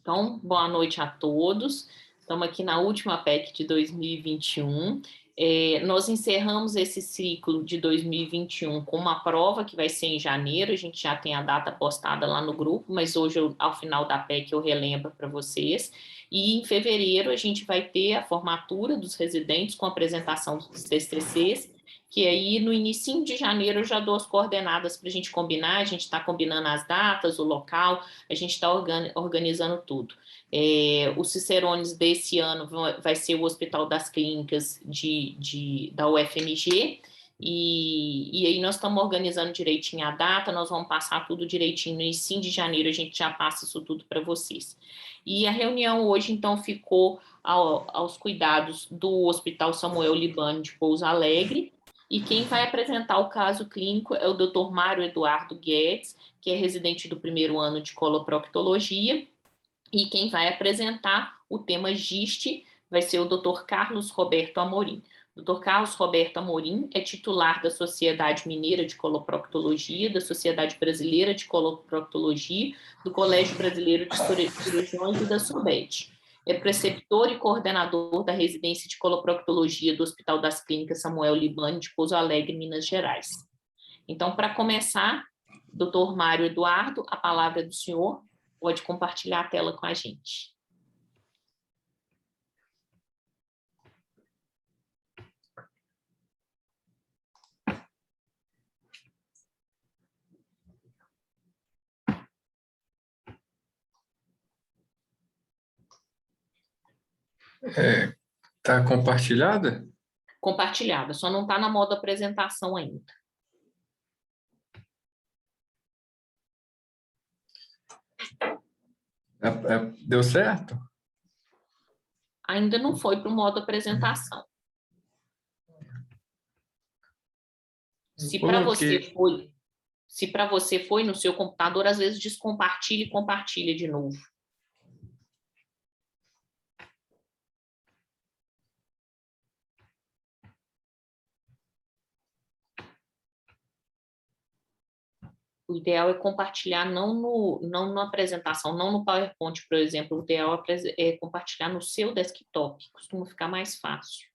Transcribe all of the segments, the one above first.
Então, boa noite a todos. Estamos aqui na última PEC de 2021. Nós encerramos esse ciclo de 2021 com uma prova que vai ser em janeiro. A gente já tem a data postada lá no grupo, mas hoje, ao final da PEC, eu relembro para vocês. E em fevereiro a gente vai ter a formatura dos residentes com a apresentação dos TCCs, que aí no início de janeiro eu já dou as coordenadas para a gente combinar. A gente está combinando as datas, o local, a gente está organizando tudo. Os Cicerones desse ano vai ser o Hospital das Clínicas da UFMG, e aí nós estamos organizando direitinho a data, nós vamos passar tudo direitinho no início de janeiro, a gente já passa isso tudo para vocês. E a reunião hoje, então, ficou aos cuidados do Hospital Samuel Libani de Pouso Alegre, e quem vai apresentar o caso clínico é o Dr. Mário Eduardo Guedes, que é residente do primeiro ano de coloproctologia, e quem vai apresentar o tema GIST vai ser o Dr. Carlos Roberto Amorim. O Dr. Carlos Roberto Amorim é titular da Sociedade Mineira de Coloproctologia, da Sociedade Brasileira de Coloproctologia, do Colégio Brasileiro de Cirurgiões e da SUBET. É preceptor e coordenador da residência de coloproctologia do Hospital das Clínicas Samuel Libani de Pouso Alegre, Minas Gerais. Então, para começar, Dr. Mário Eduardo, a palavra é do senhor. Pode compartilhar a tela com a gente. Está compartilhada? Compartilhada, só não está na modo apresentação ainda. Deu certo? Ainda não foi para o modo apresentação. Se para você foi no seu computador, às vezes descompartilha e compartilha de novo. O ideal é compartilhar não na apresentação, não no PowerPoint, por exemplo. O ideal é compartilhar no seu desktop, costuma ficar mais fácil.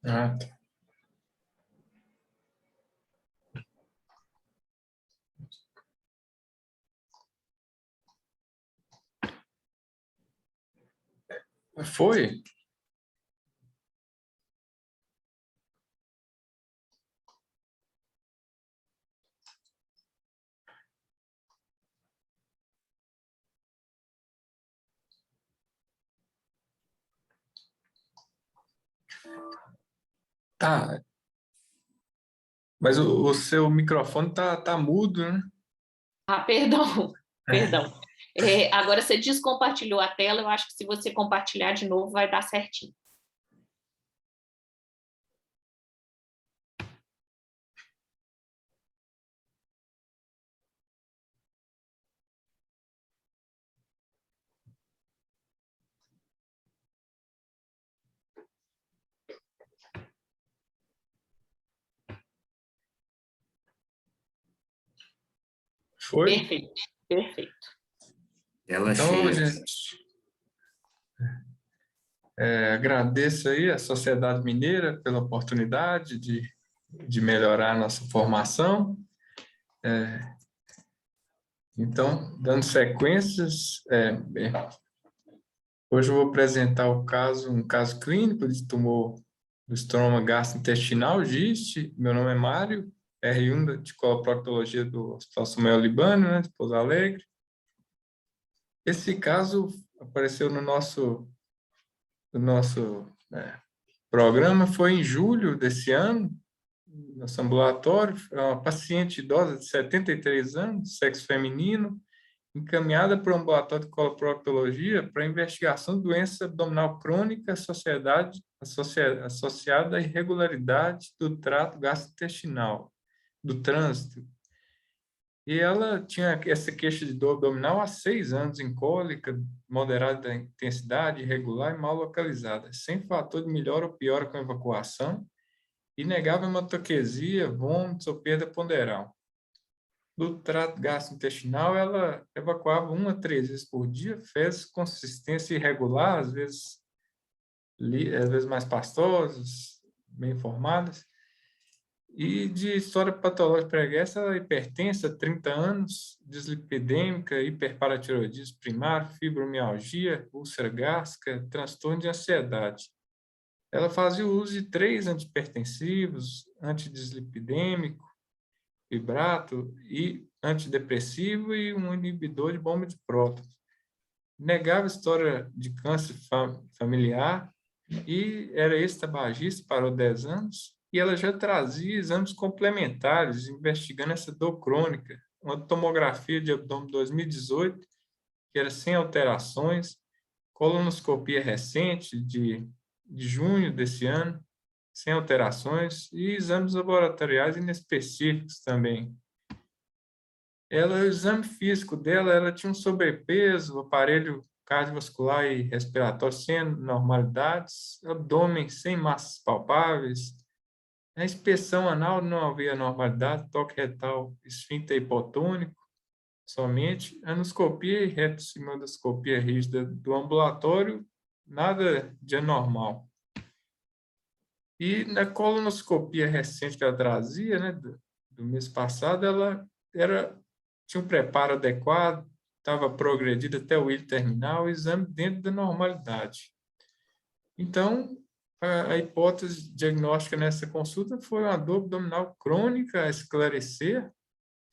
Tá. Foi? Tá. Mas o seu microfone tá mudo, né? Ah, perdão, perdão. Agora você descompartilhou a tela, eu acho que se você compartilhar de novo vai dar certinho. Foi? Perfeito, perfeito. Ela Então, cheia. gente, agradeço aí a Sociedade Mineira pela oportunidade de melhorar a nossa formação. Então, dando sequências, hoje eu vou apresentar um caso clínico de tumor do estroma gastrointestinal, GIST. Meu nome é Mário, R1 de coloproctologia do Hospital Samuel Libani, né, de Pouso Alegre. Esse caso apareceu no nosso programa, foi em julho desse ano, nosso ambulatório. É uma paciente idosa de 73 anos, sexo feminino, encaminhada para o ambulatório de coloproctologia para investigação de doença abdominal crônica associada à irregularidade do trato gastrointestinal, do trânsito. E ela tinha essa queixa de dor abdominal há 6 anos, em cólica, moderada da intensidade, irregular e mal localizada, sem fator de melhora ou piora com evacuação, e negava hematoquesia, vômitos ou perda ponderal. Do trato gastrointestinal, ela evacuava 1 a 3 vezes por dia, fezes consistência irregular, às vezes mais pastosas, bem formadas. E de história patológica pregressa, ela é hipertensa, 30 anos, dislipidêmica, hiperparatiroidismo primário, fibromialgia, úlcera gástrica, transtorno de ansiedade. Ela fazia o uso de 3 antihipertensivos, antidislipidêmico, fibrato e antidepressivo e um inibidor de bomba de prótons. Negava história de câncer familiar e era ex-tabagista, parou 10 anos, e ela já trazia exames complementares investigando essa dor crônica, uma tomografia de abdômen 2018, que era sem alterações, colonoscopia recente de junho desse ano, sem alterações, e exames laboratoriais inespecíficos também. O exame físico dela, ela tinha um sobrepeso, aparelho cardiovascular e respiratório sem normalidades, abdômen sem massas palpáveis. Na inspeção anal não havia normalidade, toque retal, esfíncter hipotônico, somente. Anoscopia e retossimodoscopia rígida do ambulatório, nada de anormal. E na colonoscopia recente que ela trazia, né, do mês passado, ela tinha um preparo adequado, estava progredido até o ilho terminal, o exame dentro da normalidade. Então, a hipótese diagnóstica nessa consulta foi uma dor abdominal crônica a esclarecer,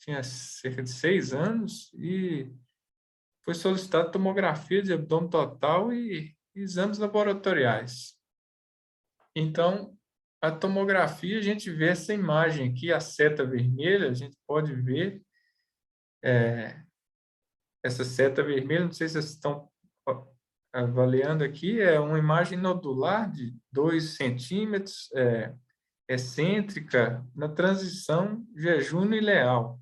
tinha cerca de 6 anos, e foi solicitada tomografia de abdômen total e exames laboratoriais. Então, a tomografia, a gente vê essa imagem aqui, a seta vermelha, a gente pode ver essa seta vermelha, não sei se vocês estão avaliando aqui, é uma imagem nodular de 2 centímetros, excêntrica, na transição jejum e leal.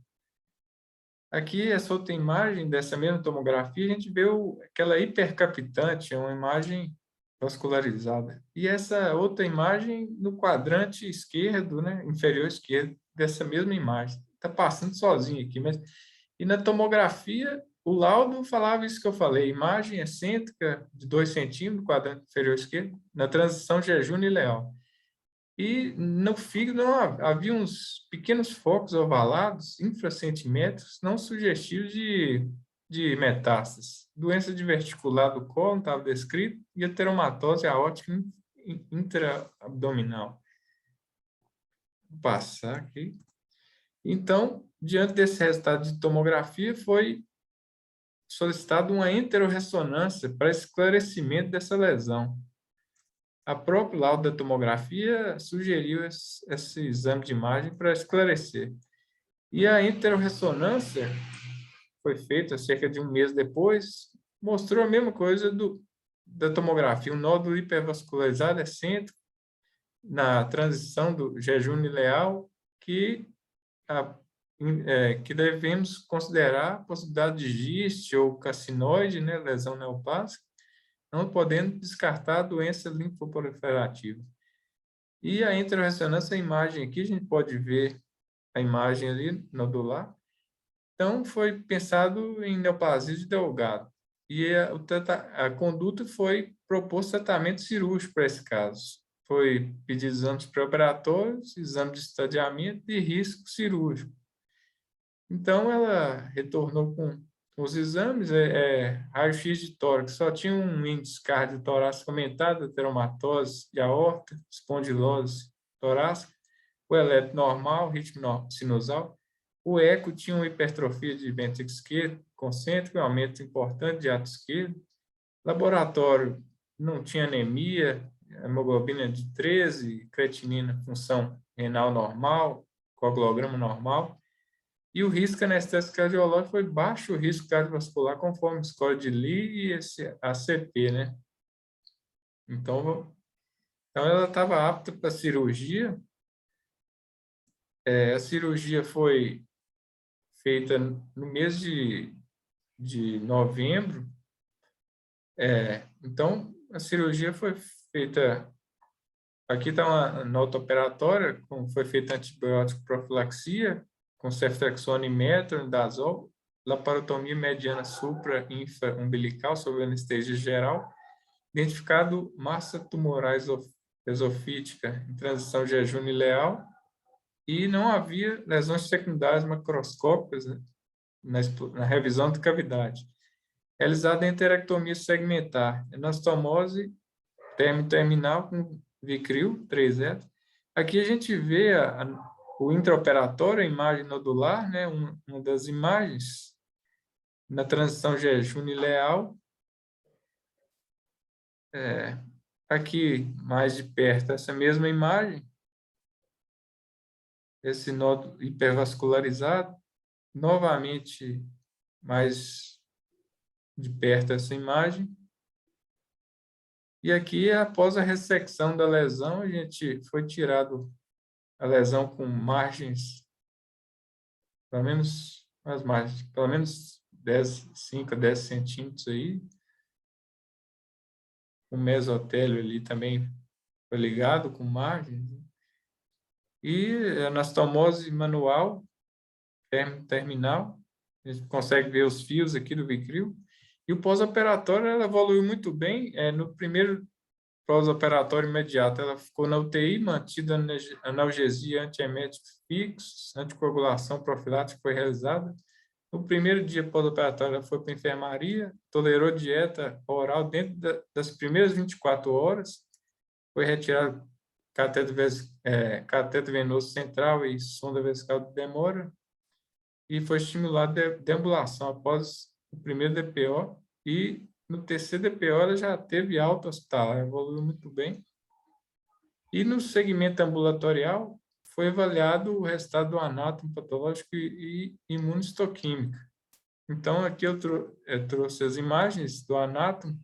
Aqui, essa outra imagem dessa mesma tomografia, a gente vê aquela hipercapitante, é uma imagem vascularizada. E essa outra imagem no quadrante esquerdo, né, inferior esquerdo, dessa mesma imagem. Está passando sozinho aqui, mas... E na tomografia, o laudo falava isso que eu falei, imagem excêntrica de 2 centímetros, quadrante inferior esquerdo, na transição jejum e leal. E no fígado havia uns pequenos focos ovalados, infracentimétricos, não sugestivos de metástases. Doença diverticular do colo estava descrito e ateromatose aórtica intraabdominal. Vou passar aqui. Então, diante desse resultado de tomografia, foi solicitada uma enterorressonância para esclarecimento dessa lesão. A própria laudo da tomografia sugeriu esse exame de imagem para esclarecer. E a enterorressonância foi feita cerca de 1 mês depois, mostrou a mesma coisa da tomografia, um nódulo hipervascularizado excêntrico na transição do jejum ileal que devemos considerar a possibilidade de giste ou carcinoide, né, lesão neoplásica, não podendo descartar a doença linfoproliferativa. E a intrarressonância, a imagem aqui, a gente pode ver a imagem ali, nodular. Então, foi pensado em neoplasia de Delgado. E a conduta foi propor tratamento cirúrgico para esse caso. Foi pedir exames pré-operatórios, exame de estadiamento e risco cirúrgico. Então, ela retornou com os exames, raio-x de tórax, só tinha um índice cardiotorácico aumentado, ateromatose de aorta, espondilose torácica, o eletro normal, ritmo sinusal. O eco tinha uma hipertrofia de ventrículo esquerdo, concêntrico, um aumento importante de ato esquerdo. Laboratório não tinha anemia, hemoglobina de 13, creatinina, função renal normal, coagulograma normal. E o risco anestésico cardiológico foi baixo o risco cardiovascular, conforme a escola de Lee e esse ACP, né? Então ela estava apta para cirurgia. A cirurgia foi feita no mês de novembro. Então, a cirurgia foi feita. Aqui está uma nota operatória, como foi feita antibiótico profilaxia, com ceftriaxona e metronidazol, laparotomia mediana supra-infra-umbilical sob anestesia geral, identificado massa tumoral esofítica em transição jejum-ileal e não havia lesões secundárias macroscópicas, né, na revisão de cavidade. Realizada enterectomia segmentar, anastomose terminal com Vicril, 3 Aqui a gente vê o intraoperatório, a imagem nodular, né, uma das imagens, na transição jejum-ileal. Aqui, mais de perto, essa mesma imagem, esse nódulo hipervascularizado, novamente, mais de perto essa imagem. E aqui, após a ressecção da lesão, a gente foi tirado a lesão com margens, pelo menos as margens, pelo menos 5 a 10 centímetros aí. O mesotélio ali também foi ligado com margens. E anastomose manual, terminal, a gente consegue ver os fios aqui do Vicril. E o pós-operatório, ela evoluiu muito bem. No primeiro pós-operatório imediato, ela ficou na UTI, mantida analgesia, antieméticos fixos, anticoagulação profilática foi realizada. No primeiro dia pós-operatório, ela foi para a enfermaria, tolerou dieta oral dentro das primeiras 24 horas, foi retirado cateter venoso central e sonda vesical de demora, e foi estimulado deambulação após o primeiro DPO, e no terceiro DPO ela já teve alta hospitalar, evoluiu muito bem. E no segmento ambulatorial, foi avaliado o resultado do anátomo patológico e imunistoquímica. Então, aqui eu trouxe as imagens do anátomo.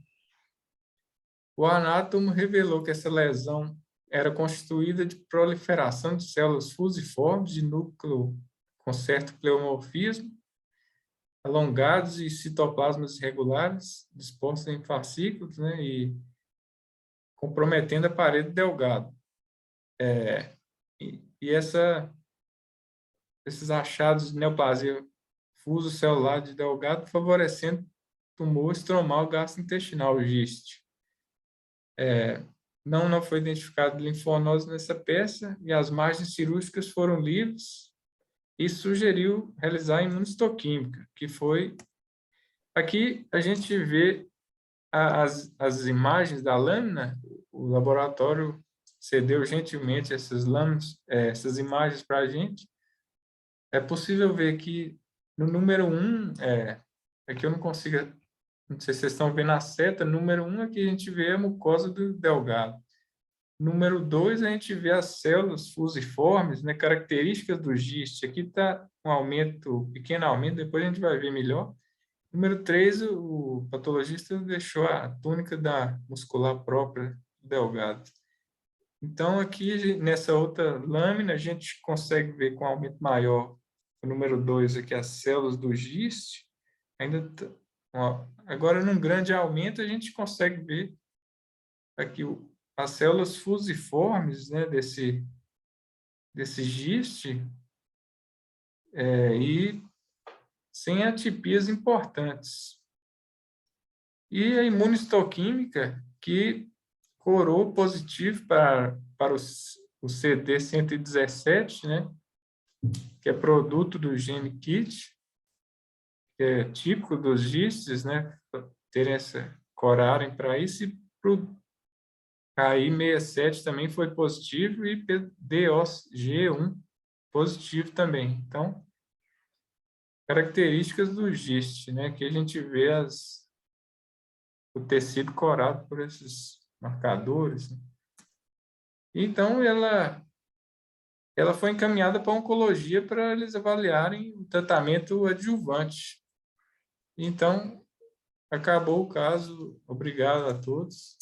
O anátomo revelou que essa lesão era constituída de proliferação de células fusiformes de núcleo com certo pleomorfismo, alongados e citoplasmas irregulares, dispostos em fascículos, né, e comprometendo a parede delgada. Esses achados de neoplasia fuso celular de delgado favorecendo tumor estromal gastrointestinal, GIST. Não foi identificado linfonose nessa peça e as margens cirúrgicas foram livres, e sugeriu realizar imunistoquímica, que foi... Aqui a gente vê as imagens da lâmina. O laboratório cedeu gentilmente essas imagens para a gente. É possível ver que no número 1, aqui eu não consigo, não sei se vocês estão vendo a seta, número 1 aqui a gente vê a mucosa do delgado. Número 2, a gente vê as células fusiformes, né, características do GIST. Aqui está um aumento, pequeno aumento, depois a gente vai ver melhor. Número 3, o patologista deixou a túnica da muscular própria do delgado. Então, aqui, nessa outra lâmina, a gente consegue ver com aumento maior, o número 2 aqui, as células do GIST. Agora, num grande aumento, a gente consegue ver aqui as células fusiformes, né, desse GIST, e sem atipias importantes. E a imunistoquímica, que corou positivo para o CD117, né, que é produto do gene KIT, que é típico dos GISTs, né, terem corarem para isso, e para o KI67 também foi positivo, e DOG1 positivo também. Então, características do GIST, né, que a gente vê o tecido corado por esses marcadores, né? Então, ela ela foi encaminhada para a oncologia para eles avaliarem o tratamento adjuvante. Então, acabou o caso. Obrigado a todos.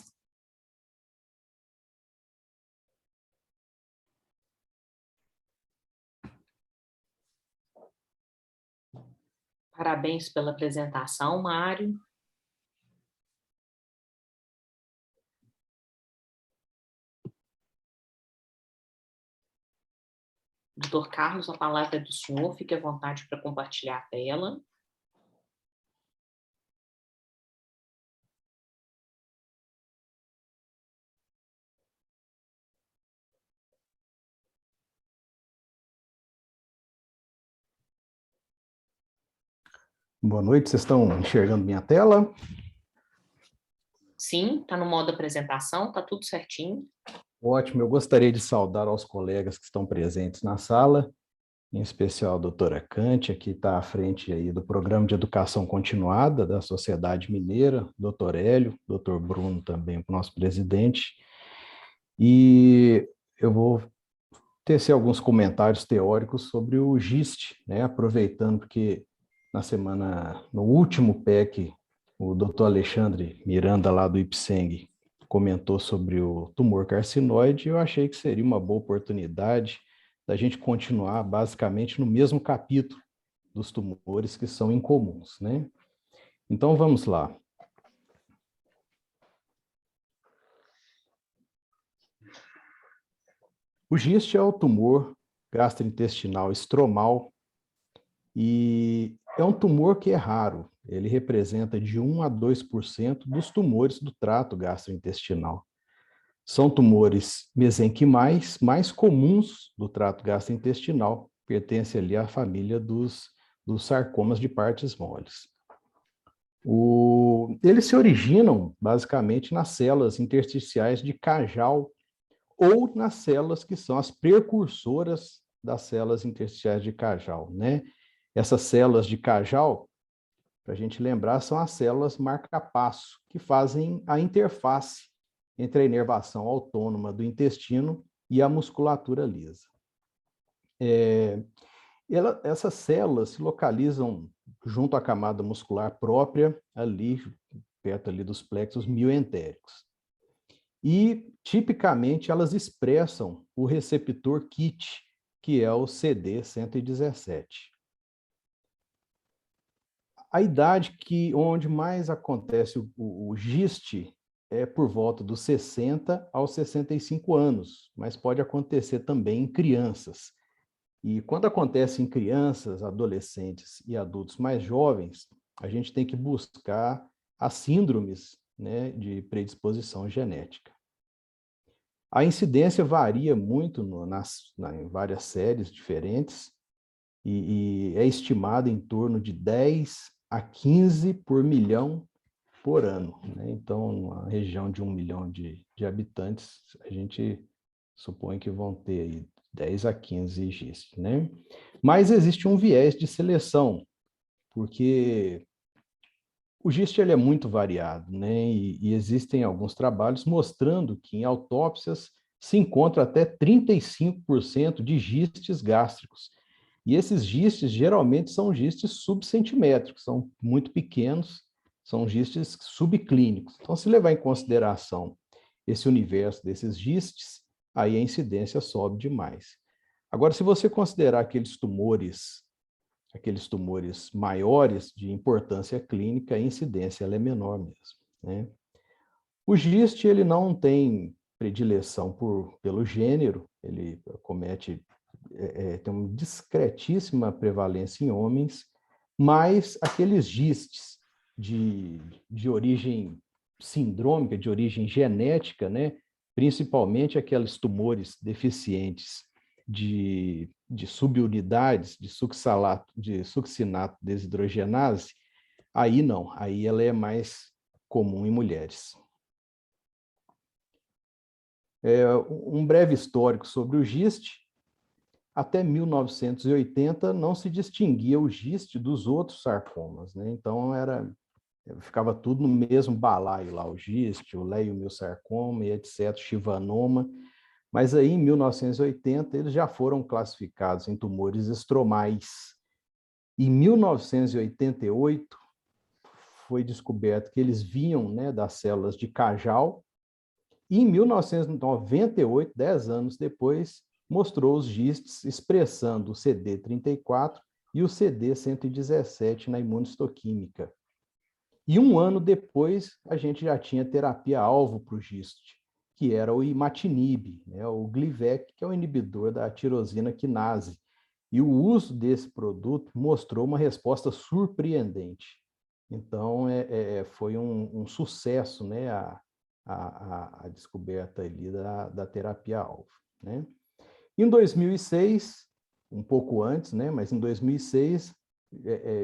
Parabéns pela apresentação, Mário. Doutor Carlos, a palavra é do senhor. Fique à vontade para compartilhar a tela. Boa noite, vocês estão enxergando minha tela? Sim, está no modo apresentação, está tudo certinho. Ótimo, eu gostaria de saudar aos colegas que estão presentes na sala, em especial a doutora Cântia, que está à frente aí do Programa de Educação Continuada da Sociedade Mineira, doutor Hélio, doutor Bruno também, o nosso presidente, e eu vou tecer alguns comentários teóricos sobre o GIST, né, aproveitando que no último PEC, o doutor Alexandre Miranda, lá do IPSENG, comentou sobre o tumor carcinoide, e eu achei que seria uma boa oportunidade da gente continuar basicamente no mesmo capítulo dos tumores que são incomuns, né? Então, vamos lá. O GIST é o tumor gastrointestinal estromal e é um tumor que é raro. Ele representa de 1 a 2% dos tumores do trato gastrointestinal. São tumores mesenquimais mais comuns do trato gastrointestinal, pertence ali à família dos sarcomas de partes moles. Eles se originam basicamente nas células intersticiais de Cajal ou nas células que são as precursoras das células intersticiais de Cajal, né? Essas células de Cajal, para a gente lembrar, são as células marca-passo, que fazem a interface entre a inervação autônoma do intestino e a musculatura lisa. Essas células se localizam junto à camada muscular própria, ali, perto ali dos plexos mioentéricos. E, tipicamente, elas expressam o receptor KIT, que é o CD117. A idade onde mais acontece o GIST é por volta dos 60 aos 65 anos, mas pode acontecer também em crianças. E quando acontece em crianças, adolescentes e adultos mais jovens, a gente tem que buscar as síndromes, né, de predisposição genética. A incidência varia muito em várias séries diferentes e é estimada em torno de 10 a 15 por milhão por ano, né? Então, numa região de 1 milhão de habitantes, a gente supõe que vão ter aí 10 a 15 GIST, né? Mas existe um viés de seleção, porque o GIST ele é muito variado, né? E existem alguns trabalhos mostrando que em autópsias se encontra até 35% de gistes gástricos. E esses gistes geralmente são gistes subcentimétricos, são muito pequenos, são gistes subclínicos. Então, se levar em consideração esse universo desses gistes, aí a incidência sobe demais. Agora, se você considerar aqueles tumores maiores de importância clínica, a incidência ela é menor mesmo, né? O GIST ele não tem predileção pelo gênero, ele tem uma discretíssima prevalência em homens, mas aqueles GISTs de origem sindrômica, de origem genética, né? Principalmente aqueles tumores deficientes de subunidades de succinato desidrogenase, aí não, aí ela é mais comum em mulheres. Um breve histórico sobre o GIST. Até 1980 não se distinguia o GIST dos outros sarcomas, né? Então ficava tudo no mesmo balaio lá, o GIST, o leiomiossarcoma e etc, chivanoma, Mas aí, em 1980, eles já foram classificados em tumores estromais. Em 1988, foi descoberto que eles vinham, né, das células de Cajal, e em 1998, 10 anos depois, mostrou os gistes expressando o CD34 e o CD117 na imunistoquímica. E um ano depois, a gente já tinha terapia-alvo para o giste, que era o imatinib, né, o Glivec, que é o inibidor da tirosina quinase. E o uso desse produto mostrou uma resposta surpreendente. Então, foi um sucesso, né, a descoberta ali da terapia-alvo, né? Em 2006, um pouco antes, né, mas em 2006,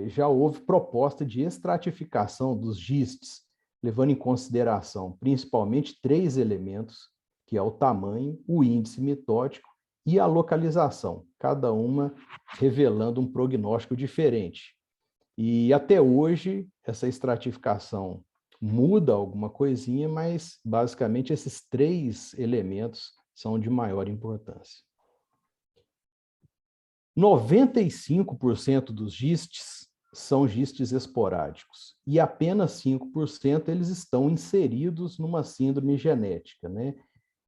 já houve proposta de estratificação dos gistes, levando em consideração principalmente 3 elementos, que é o tamanho, o índice mitótico e a localização, cada uma revelando um prognóstico diferente. E até hoje, essa estratificação muda alguma coisinha, mas basicamente esses 3 elementos são de maior importância. 95% dos gistes são gistes esporádicos e apenas 5% eles estão inseridos numa síndrome genética, né?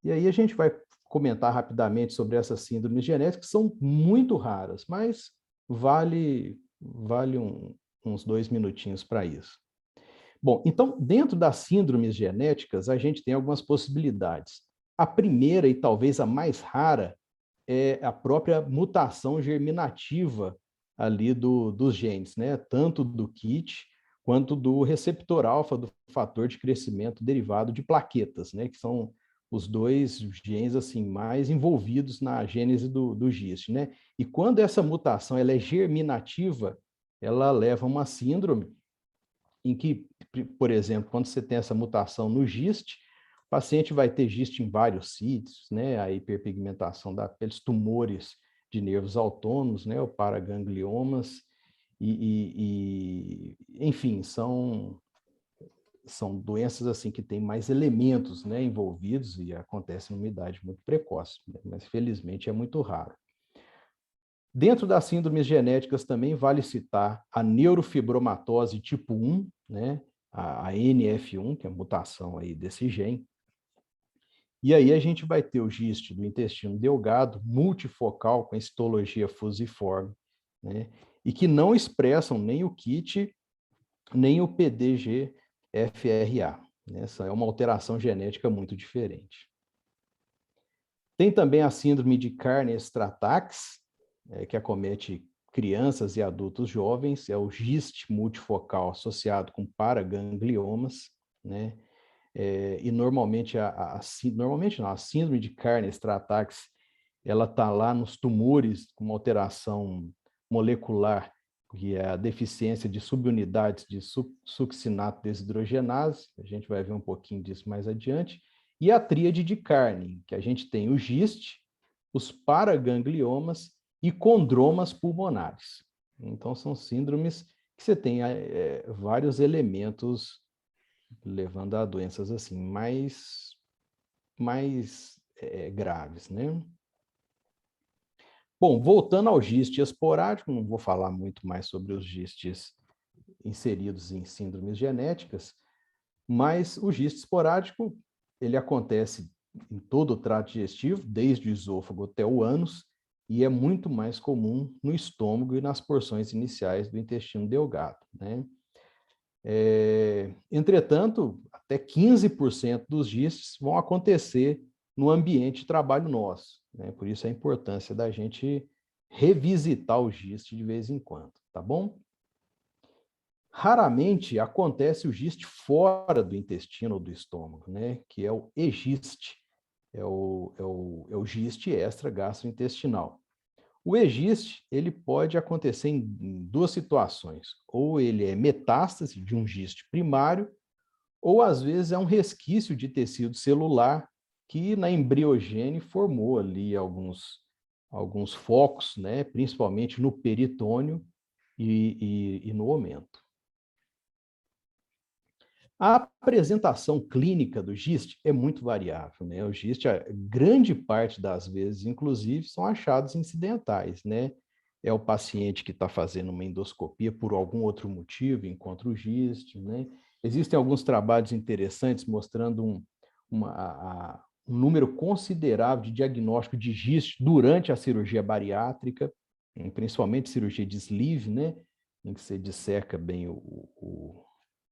E aí a gente vai comentar rapidamente sobre essas síndromes genéticas, que são muito raras, mas vale uns 2 minutinhos para isso. Bom, então, dentro das síndromes genéticas, a gente tem algumas possibilidades. A primeira e talvez a mais rara é a própria mutação germinativa ali dos genes, né? Tanto do KIT quanto do receptor alfa do fator de crescimento derivado de plaquetas, né? Que são os 2 genes assim mais envolvidos na gênese do giste, né? E quando essa mutação ela é germinativa, ela leva a uma síndrome em que, por exemplo, quando você tem essa mutação no giste, o paciente vai ter giste em vários sítios, né? A hiperpigmentação da pele, tumores de nervos autônomos, né? O paragangliomas, enfim, são doenças assim que têm mais elementos, né, envolvidos e acontecem numa idade muito precoce, né? Mas felizmente é muito raro. Dentro das síndromes genéticas também vale citar a neurofibromatose tipo 1, né, a NF1, que é a mutação aí desse gene. E aí a gente vai ter o giste do intestino delgado, multifocal, com histologia fusiforme, né, e que não expressam nem o KIT, nem o PDG-FRA. Essa é uma alteração genética muito diferente. Tem também a síndrome de Carney-Stratax, que acomete crianças e adultos jovens, é o giste multifocal associado com paragangliomas, né? E normalmente a síndrome de Carney-Stratax, ela está lá nos tumores com uma alteração molecular, que é a deficiência de subunidades de succinato desidrogenase, a gente vai ver um pouquinho disso mais adiante, e a tríade de Carney, que a gente tem o giste, os paragangliomas e condromas pulmonares. Então, são síndromes que você tem vários elementos levando a doenças assim mais graves, né? Bom, voltando ao giste esporádico, não vou falar muito mais sobre os gistes inseridos em síndromes genéticas, mas o giste esporádico, ele acontece em todo o trato digestivo, desde o esôfago até o ânus, e é muito mais comum no estômago e nas porções iniciais do intestino delgado, né? Entretanto, até 15% dos gistes vão acontecer no ambiente de trabalho nosso, né? Por isso a importância da gente revisitar o giste de vez em quando, tá bom? Raramente acontece o giste fora do intestino ou do estômago, né? Que é o egiste, é o giste extra-gastrointestinal. O egiste, ele pode acontecer em 2 situações. Ou ele é metástase de um giste primário, ou às vezes é um resquício de tecido celular que na embriogênese formou ali alguns focos, né? Principalmente no peritônio e no omento. A apresentação clínica do GIST é muito variável, né? O GIST, a grande parte das vezes, inclusive, são achados incidentais, né? É o paciente que está fazendo uma endoscopia por algum outro motivo, encontra o GIST, né? Existem alguns trabalhos interessantes mostrando um número considerável de diagnóstico de GIST durante a cirurgia bariátrica, principalmente cirurgia de sleeve, né? Em que você disseca bem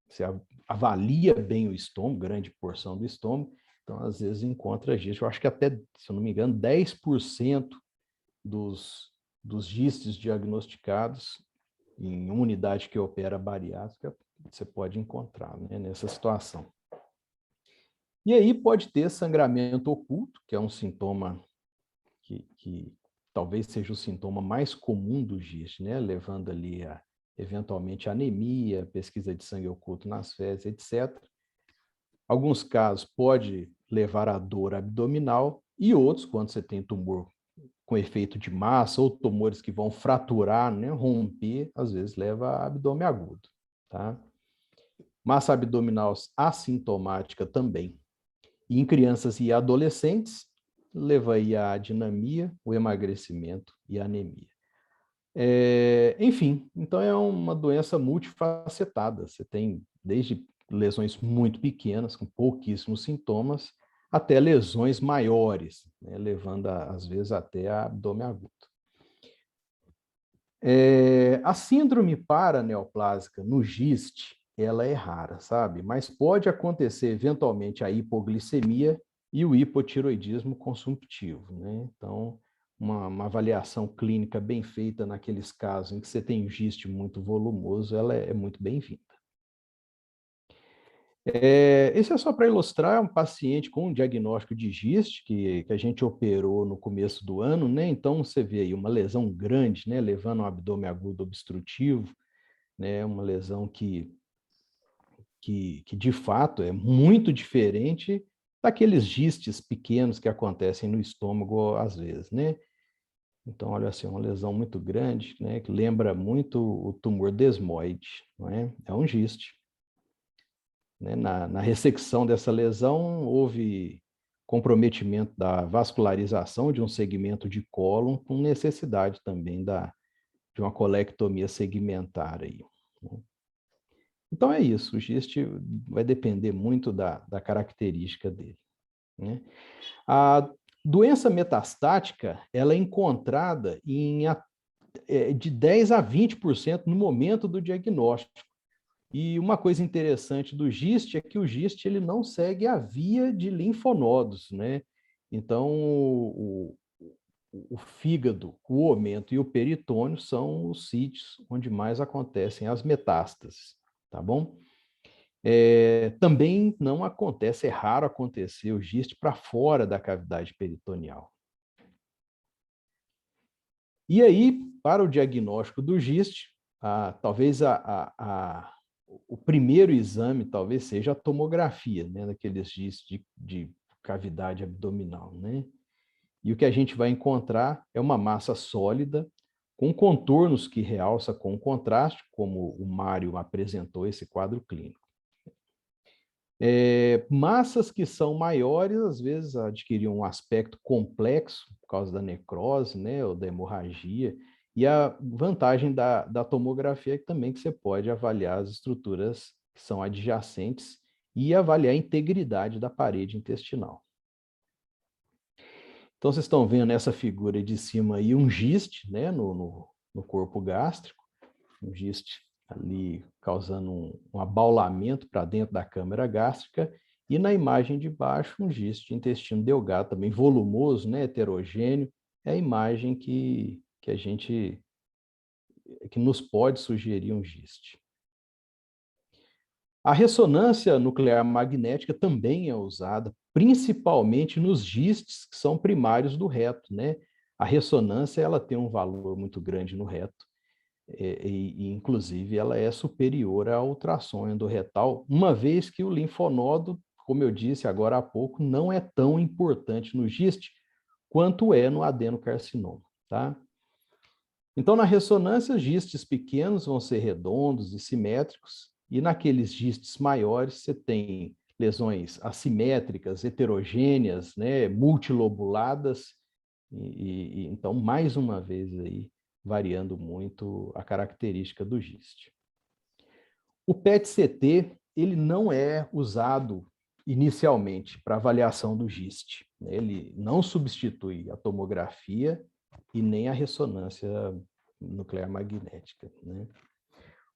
você avalia bem o estômago, grande porção do estômago, então às vezes encontra GIST. Eu acho que até, se eu não me engano, 10% dos GISTs diagnosticados em uma unidade que opera bariátrica, você pode encontrar, né, nessa situação. E aí pode ter sangramento oculto, que é um sintoma que talvez seja o sintoma mais comum do GIST, né, levando ali eventualmente anemia, pesquisa de sangue oculto nas fezes, etc. Alguns casos pode levar a dor abdominal e outros, quando você tem tumor com efeito de massa ou tumores que vão fraturar, né, romper, às vezes leva a abdômen agudo, tá? Massa abdominal assintomática também. E em crianças e adolescentes, leva aí a dinamia, o emagrecimento e a anemia. Enfim, então é uma doença multifacetada. Você tem desde lesões muito pequenas, com pouquíssimos sintomas, até lesões maiores, né, levando, às vezes, até a abdômen agudo. A síndrome paraneoplásica no GIST, ela é rara, sabe? Mas pode acontecer, eventualmente, a hipoglicemia e o hipotiroidismo consumptivo, né? Então, uma avaliação clínica bem feita naqueles casos em que você tem GIST muito volumoso, ela é muito bem-vinda. Esse é só para ilustrar um paciente com um diagnóstico de GIST que a gente operou no começo do ano, né? Então, você vê aí uma lesão grande, né? Levando um abdômen agudo obstrutivo, né? Uma lesão que de fato é muito diferente daqueles gistes pequenos que acontecem no estômago às vezes, né? Então, olha assim, uma lesão muito grande, né? Que lembra muito o tumor desmoide, não é? É um giste. Né? Na ressecção dessa lesão, houve comprometimento da vascularização de um segmento de cólon, com necessidade também de uma colectomia segmentar aí. Né? Então é isso, o GIST vai depender muito da característica dele. Né? A doença metastática, ela é encontrada de 10 a 20% no momento do diagnóstico. E uma coisa interessante do GIST é que o GIST ele não segue a via de linfonodos, né? Então, o fígado, o omento e o peritônio são os sítios onde mais acontecem as metástases, tá bom? Também não acontece, é raro acontecer o GIST para fora da cavidade peritoneal. E aí, para o diagnóstico do GIST, talvez o primeiro exame talvez seja a tomografia, né, daqueles GIST de cavidade abdominal, né? E o que a gente vai encontrar é uma massa sólida, com contornos que realça com contraste, como o Mário apresentou esse quadro clínico. Massas que são maiores, às vezes, adquiriam um aspecto complexo, por causa da necrose, né, ou da hemorragia, e a vantagem da tomografia é também que você pode avaliar as estruturas que são adjacentes e avaliar a integridade da parede intestinal. Então, vocês estão vendo nessa figura de cima aí um GIST, né, no corpo gástrico, um GIST ali causando um abaulamento para dentro da câmara gástrica, e na imagem de baixo um GIST de intestino delgado, também volumoso, né, heterogêneo, é a imagem que nos pode sugerir um GIST. A ressonância nuclear magnética também é usada, principalmente nos GISTs que são primários do reto, né? A ressonância ela tem um valor muito grande no reto, inclusive ela é superior ao ultrassom endorretal, uma vez que o linfonodo, como eu disse agora há pouco, não é tão importante no GIST quanto é no adenocarcinoma, tá? Então, na ressonância, gistes pequenos vão ser redondos e simétricos, E naqueles gistes maiores, você tem lesões assimétricas, heterogêneas, né, multilobuladas, então, mais uma vez, aí, variando muito a característica do giste. O PET-CT, ele não é usado inicialmente para avaliação do giste. Ele não substitui a tomografia e nem a ressonância nuclear magnética, né?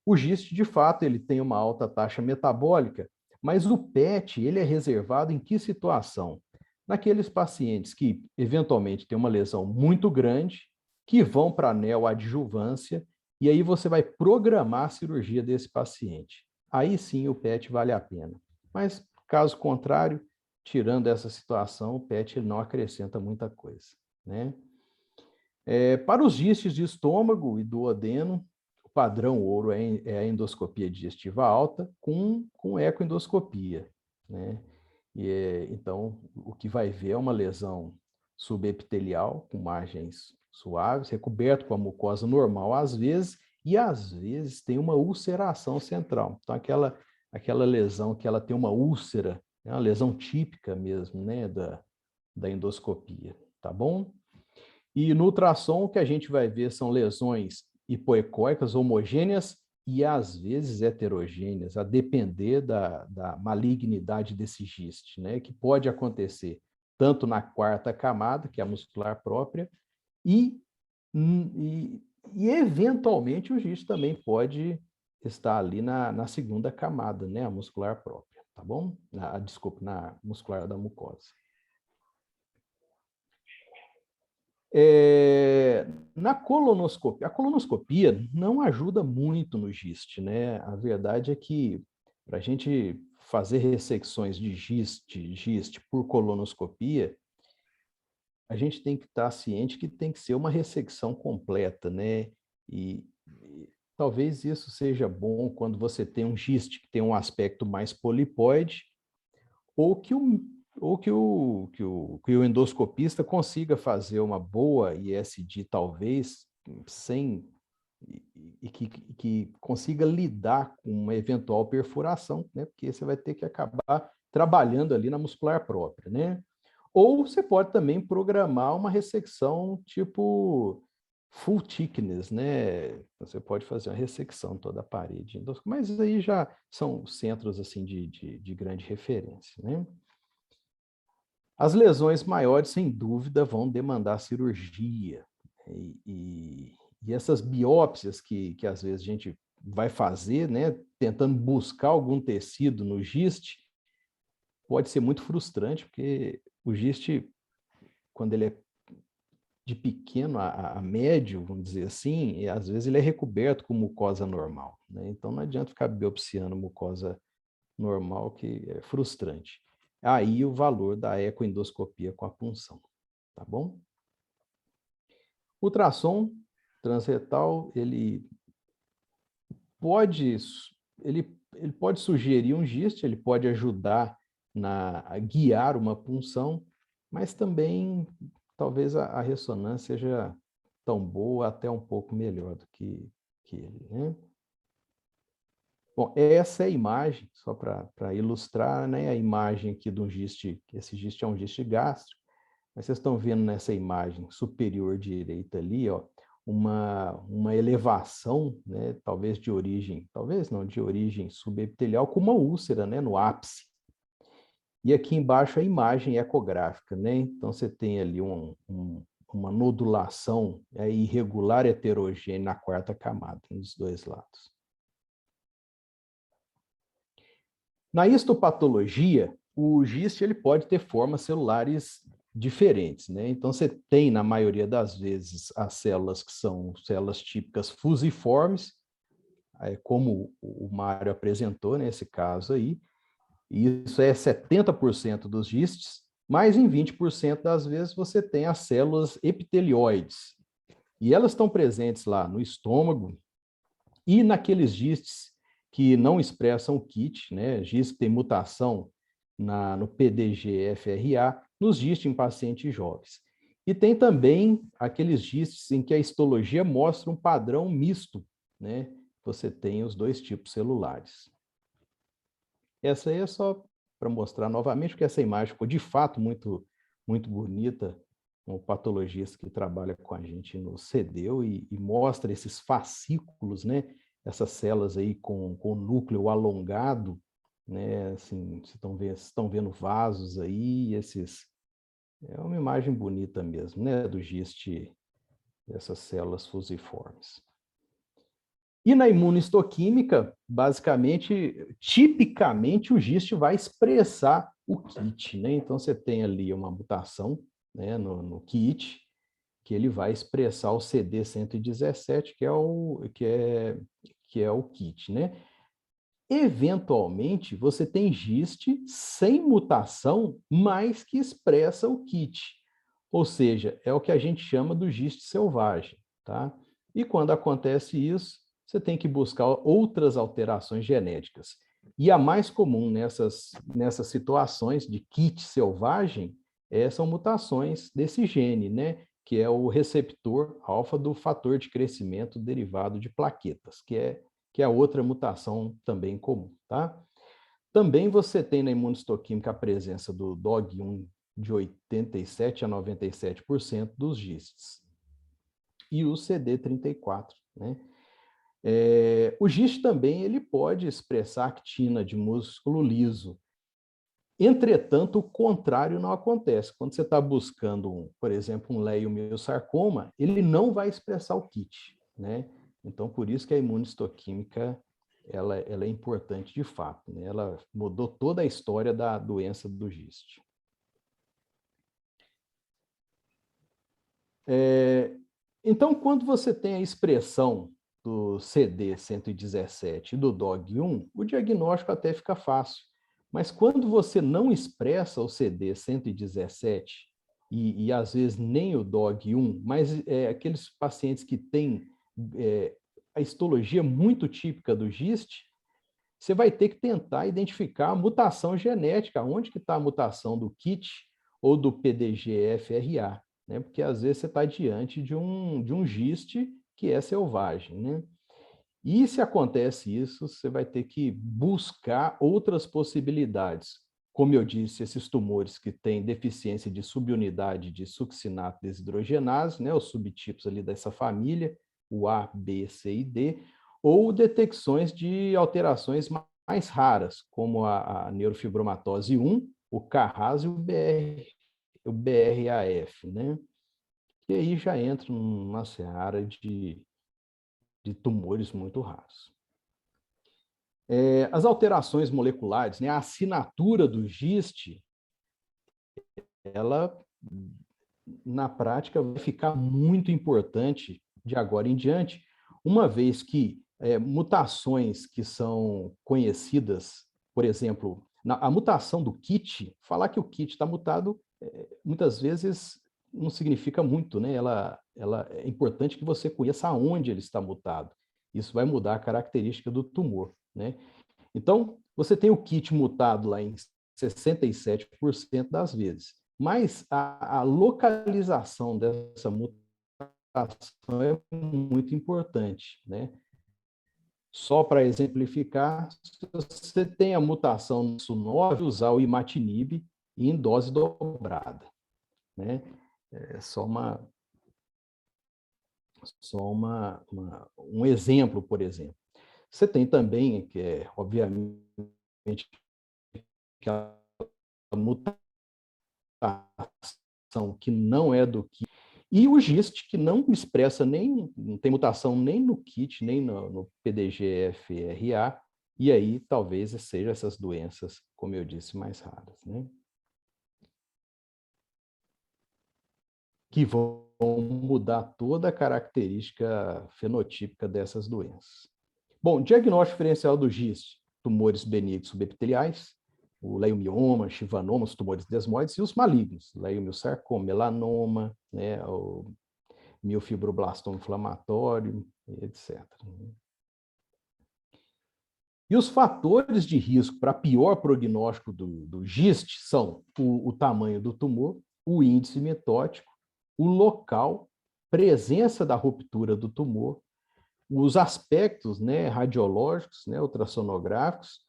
O giste, de fato, ele tem uma alta taxa metabólica, mas o PET, ele é reservado em que situação? Naqueles pacientes que, eventualmente, têm uma lesão muito grande, que vão para a neoadjuvância, e aí você vai programar a cirurgia desse paciente. Aí sim o PET vale a pena. Mas, caso contrário, tirando essa situação, o PET ele não acrescenta muita coisa, né? Para os gistes de estômago e duodeno, o padrão ouro é a endoscopia digestiva alta com ecoendoscopia, né? Então, o que vai ver é uma lesão subepitelial com margens suaves, recoberto com a mucosa normal e às vezes tem uma ulceração central. Então, aquela lesão que ela tem uma úlcera, é uma lesão típica mesmo, né, da endoscopia, tá bom? E no ultrassom, o que a gente vai ver são lesões hipoecóicas homogêneas e, às vezes, heterogêneas, a depender da malignidade desse giste, né? Que pode acontecer tanto na quarta camada, que é a muscular própria, e eventualmente, o giste também pode estar ali na segunda camada, né? A muscular própria, tá bom? Desculpa, na muscular da mucosa. Na colonoscopia, a colonoscopia não ajuda muito no giste, né? A verdade é que para a gente fazer ressecções de giste por colonoscopia, a gente tem que estar ciente que tem que ser uma ressecção completa, né? E talvez isso seja bom quando você tem um giste que tem um aspecto mais polipoide, ou que o endoscopista consiga fazer uma boa ISD, talvez, sem e que consiga lidar com uma eventual perfuração, né? Porque você vai ter que acabar trabalhando ali na muscular própria, né? Ou você pode também programar uma ressecção tipo full thickness, né? Você pode fazer uma ressecção toda a parede, mas aí já são centros assim de grande referência, né? As lesões maiores, sem dúvida, vão demandar cirurgia. E essas biópsias que às vezes a gente vai fazer, né, tentando buscar algum tecido no giste, pode ser muito frustrante, porque o giste, quando ele é de pequeno a médio, vamos dizer assim, às vezes ele é recoberto com mucosa normal, né? Então não adianta ficar biopsiando mucosa normal, que é frustrante. Aí o valor da ecoendoscopia com a punção, tá bom? O ultrassom transretal, ele pode sugerir um giste, ele pode ajudar a guiar uma punção, mas também talvez a ressonância seja tão boa, até um pouco melhor do que ele, né? Bom, essa é a imagem, só para ilustrar, né, a imagem aqui de um giste, esse giste é um giste gástrico, mas vocês estão vendo nessa imagem superior direita ali, ó, uma elevação, né, talvez de origem subepitelial, com uma úlcera, né, no ápice. E aqui embaixo a imagem ecográfica, né? Então você tem ali uma nodulação irregular heterogênea na quarta camada, nos dois lados. Na histopatologia, o giste ele pode ter formas celulares diferentes, né? Então, você tem, na maioria das vezes, as células que são células típicas fusiformes, como o Mário apresentou nesse caso aí, e isso é 70% dos gistes, mas em 20% das vezes você tem as células epitelioides, e elas estão presentes lá no estômago e naqueles gistes que não expressam o KIT, né? Gistes que tem mutação no PDGFRA, nos gistes em pacientes jovens. E tem também aqueles gistes em que a histologia mostra um padrão misto, né? Você tem os dois tipos celulares, Essa aí é só para mostrar novamente, porque essa imagem ficou de fato muito, muito bonita. O patologista que trabalha com a gente nos cedeu e mostra esses fascículos, né? Essas células aí com o núcleo alongado, né? Assim, vocês estão vendo vasos aí, esses... É uma imagem bonita mesmo, né? Do GIST, dessas células fusiformes. E na imunohistoquímica, basicamente, tipicamente, o GIST vai expressar o KIT, né? Então, você tem ali uma mutação, né, no KIT, que ele vai expressar o CD117, que é o KIT, né? Eventualmente, você tem GIST sem mutação, mas que expressa o KIT. Ou seja, é o que a gente chama do GIST selvagem, tá? E quando acontece isso, você tem que buscar outras alterações genéticas. E a mais comum nessas situações de KIT selvagem são mutações desse gene, né? Que é o receptor alfa do fator de crescimento derivado de plaquetas, que é a outra mutação também comum, tá? Também você tem na imunohistoquímica a presença do DOG1 de 87% a 97% dos GISTs. E o CD34, né? O GIST também ele pode expressar actina de músculo liso. Entretanto, o contrário não acontece. Quando você está buscando, por exemplo, um leiomiosarcoma, ele não vai expressar o KIT, né? Então, por isso que a imunohistoquímica ela é importante de fato, né? Ela mudou toda a história da doença do GIST. Então, quando você tem a expressão do CD117 e do DOG1, o diagnóstico até fica fácil. Mas quando você não expressa o CD117 e às vezes nem o DOG1, mas aqueles pacientes que têm a histologia muito típica do GIST, você vai ter que tentar identificar a mutação genética, onde que está a mutação do KIT ou do PDGFRA, né? Porque às vezes você está diante de um GIST que é selvagem, né? E se acontece isso, você vai ter que buscar outras possibilidades. Como eu disse, esses tumores que têm deficiência de subunidade de succinato desidrogenase, né, os subtipos ali dessa família, o A, B, C e D, ou detecções de alterações mais raras, como a neurofibromatose 1, o CARRAS e o BRAF, né? E aí já entra numa seara de tumores muito raros. As alterações moleculares, né, a assinatura do GIST, ela, na prática, vai ficar muito importante de agora em diante, uma vez que mutações que são conhecidas, por exemplo, a mutação do KIT, falar que o KIT está mutado, muitas vezes não significa muito, né? Ela é importante que você conheça aonde ele está mutado. Isso vai mudar a característica do tumor, né? Então, você tem o KIT mutado lá em 67% das vezes, mas a localização dessa mutação é muito importante, né? Só para exemplificar, se você tem a mutação no SU9, usar o imatinib em dose dobrada, né? É só um exemplo, por exemplo. Você tem também, que é, obviamente, aquela mutação que não é do KIT, e o GIST, que não expressa não tem mutação nem no KIT, nem no PDGFRA, e aí talvez sejam essas doenças, como eu disse, mais raras, né? Que vão mudar toda a característica fenotípica dessas doenças. Bom, diagnóstico diferencial do GIST, tumores benignos subepiteliais, o leiomioma, chivanoma, os tumores desmoides, e os malignos, leiomiosarcoma, melanoma, né, o miofibroblastoma inflamatório, etc. E os fatores de risco para pior prognóstico do GIST são o tamanho do tumor, o índice mitótico, o local, presença da ruptura do tumor, os aspectos, né, radiológicos, né, ultrassonográficos,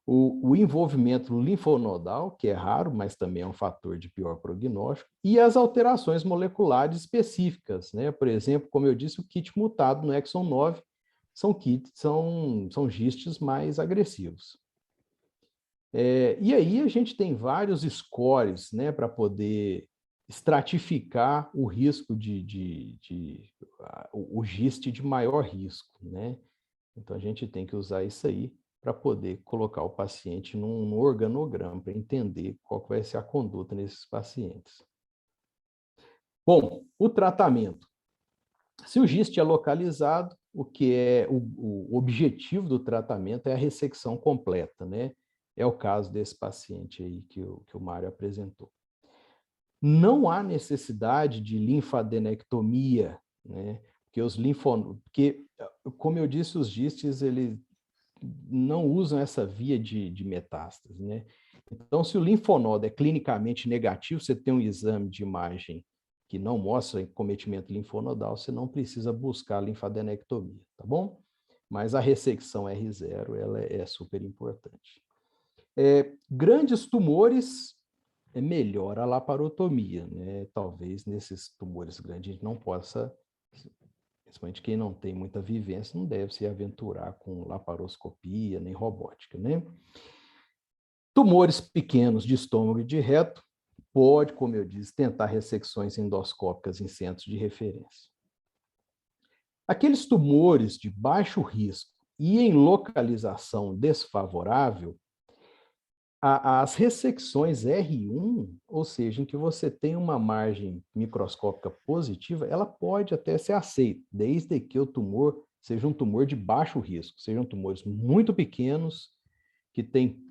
o envolvimento linfonodal, que é raro, mas também é um fator de pior prognóstico, e as alterações moleculares específicas, né? Por exemplo, como eu disse, o kit mutado no exon 9 são gistes mais agressivos. E aí a gente tem vários scores, né, para poder estratificar o risco o giste de maior risco, né? Então a gente tem que usar isso aí para poder colocar o paciente num organograma, para entender qual que vai ser a conduta nesses pacientes. Bom, o tratamento. Se o giste é localizado, o que é o objetivo do tratamento é a ressecção completa, né? É o caso desse paciente aí que o Mário apresentou. Não há necessidade de linfadenectomia, né? Porque, como eu disse, os gistes, eles não usam essa via de metástase, né? Então, se o linfonodo é clinicamente negativo, você tem um exame de imagem que não mostra cometimento linfonodal, você não precisa buscar linfadenectomia, tá bom? Mas a ressecção R0, ela é super importante. Grandes tumores, melhora a laparotomia, né? Talvez nesses tumores grandes a gente não possa, principalmente quem não tem muita vivência, não deve se aventurar com laparoscopia nem robótica, né? Tumores pequenos de estômago e de reto, pode, como eu disse, tentar ressecções endoscópicas em centros de referência. Aqueles tumores de baixo risco e em localização desfavorável, as ressecções R1, ou seja, em que você tem uma margem microscópica positiva, ela pode até ser aceita, desde que o tumor seja um tumor de baixo risco, sejam tumores muito pequenos, que têm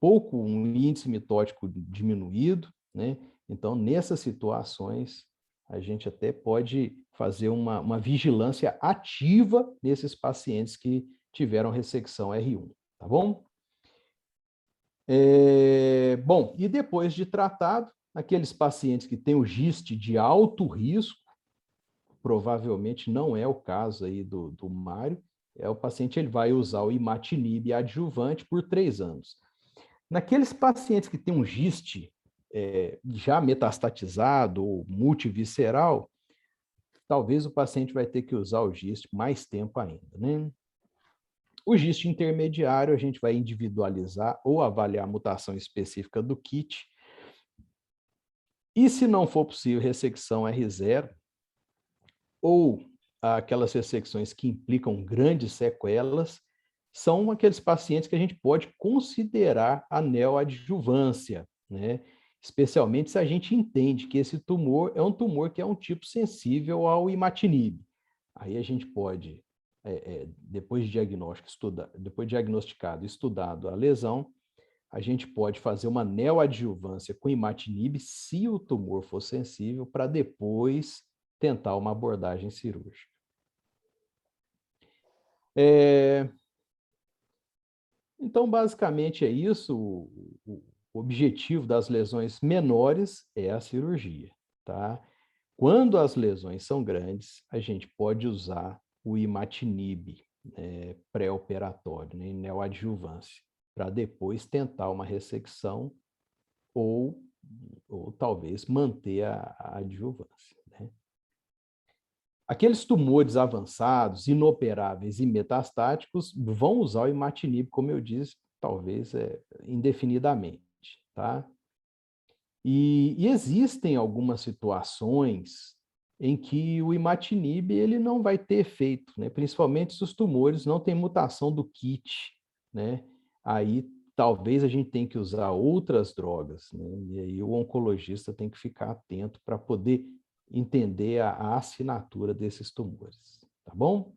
pouco um índice mitótico diminuído, né? Então, nessas situações, a gente até pode fazer uma vigilância ativa nesses pacientes que tiveram ressecção R1, tá bom? Bom, e depois de tratado, aqueles pacientes que têm o giste de alto risco, provavelmente não é o caso aí do Mário, o paciente ele vai usar o imatinib adjuvante por 3 anos. Naqueles pacientes que têm um giste já metastatizado ou multivisceral, talvez o paciente vai ter que usar o giste mais tempo ainda, né? O giste intermediário, a gente vai individualizar ou avaliar a mutação específica do kit. E se não for possível ressecção R0, ou aquelas ressecções que implicam grandes sequelas, são aqueles pacientes que a gente pode considerar a neoadjuvância, né? Especialmente se a gente entende que esse tumor é um tumor que é um tipo sensível ao imatinib. Aí a gente pode, depois de diagnosticado e estudado a lesão, a gente pode fazer uma neoadjuvância com imatinib se o tumor for sensível, para depois tentar uma abordagem cirúrgica. Então, basicamente é isso. O objetivo das lesões menores é a cirurgia, tá? Quando as lesões são grandes, a gente pode usar o imatinib pré-operatório, né, em neoadjuvância, para depois tentar uma ressecção ou talvez manter a adjuvância, né? Aqueles tumores avançados, inoperáveis e metastáticos vão usar o imatinib, como eu disse, talvez indefinidamente, tá? E existem algumas situações em que o imatinib ele não vai ter efeito, né? Principalmente se os tumores não têm mutação do KIT, né? Aí talvez a gente tenha que usar outras drogas, né? E aí o oncologista tem que ficar atento para poder entender a assinatura desses tumores, tá bom?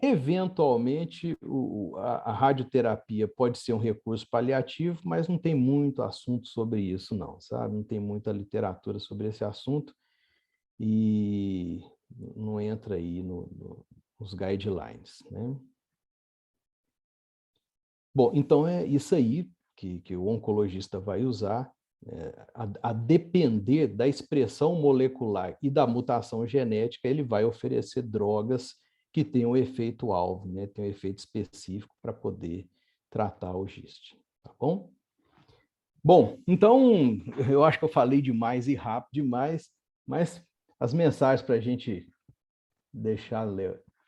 Eventualmente, a radioterapia pode ser um recurso paliativo, mas não tem muito assunto sobre isso, não, sabe? Não tem muita literatura sobre esse assunto e não entra aí nos guidelines, né? Bom, então é isso aí que o oncologista vai usar, a depender da expressão molecular e da mutação genética, ele vai oferecer drogas que tem um efeito alvo, né? Tem um efeito específico para poder tratar o GIST, tá bom? Bom, então, eu acho que eu falei demais e rápido demais, mas as mensagens para a gente deixar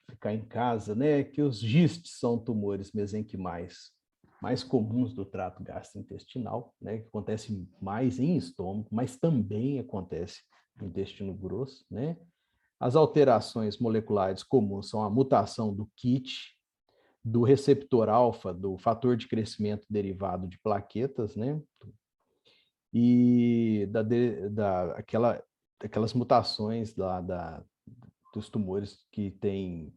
ficar em casa, né? Que os GISTs são tumores mesenquimais mais comuns do trato gastrointestinal, né? Que acontece mais em estômago, mas também acontece no intestino grosso, né? As alterações moleculares comuns são a mutação do KIT, do receptor alfa, do fator de crescimento derivado de plaquetas, né? E aquelas mutações dos tumores que têm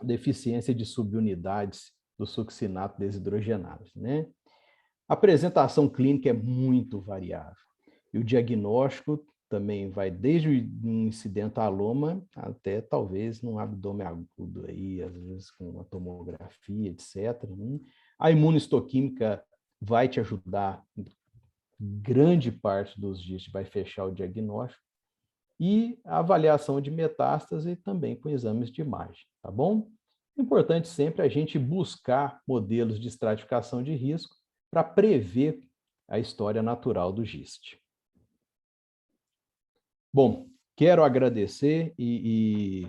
deficiência de subunidades do succinato desidrogenase, né? A apresentação clínica é muito variável. E o diagnóstico também vai desde um incidentaloma até talvez num abdômen agudo, aí, às vezes com uma tomografia, etc. A imunohistoquímica vai te ajudar, grande parte dos GIST vai fechar o diagnóstico, e a avaliação de metástase também com exames de imagem, tá bom? Importante sempre a gente buscar modelos de estratificação de risco para prever a história natural do GIST. Bom, quero agradecer e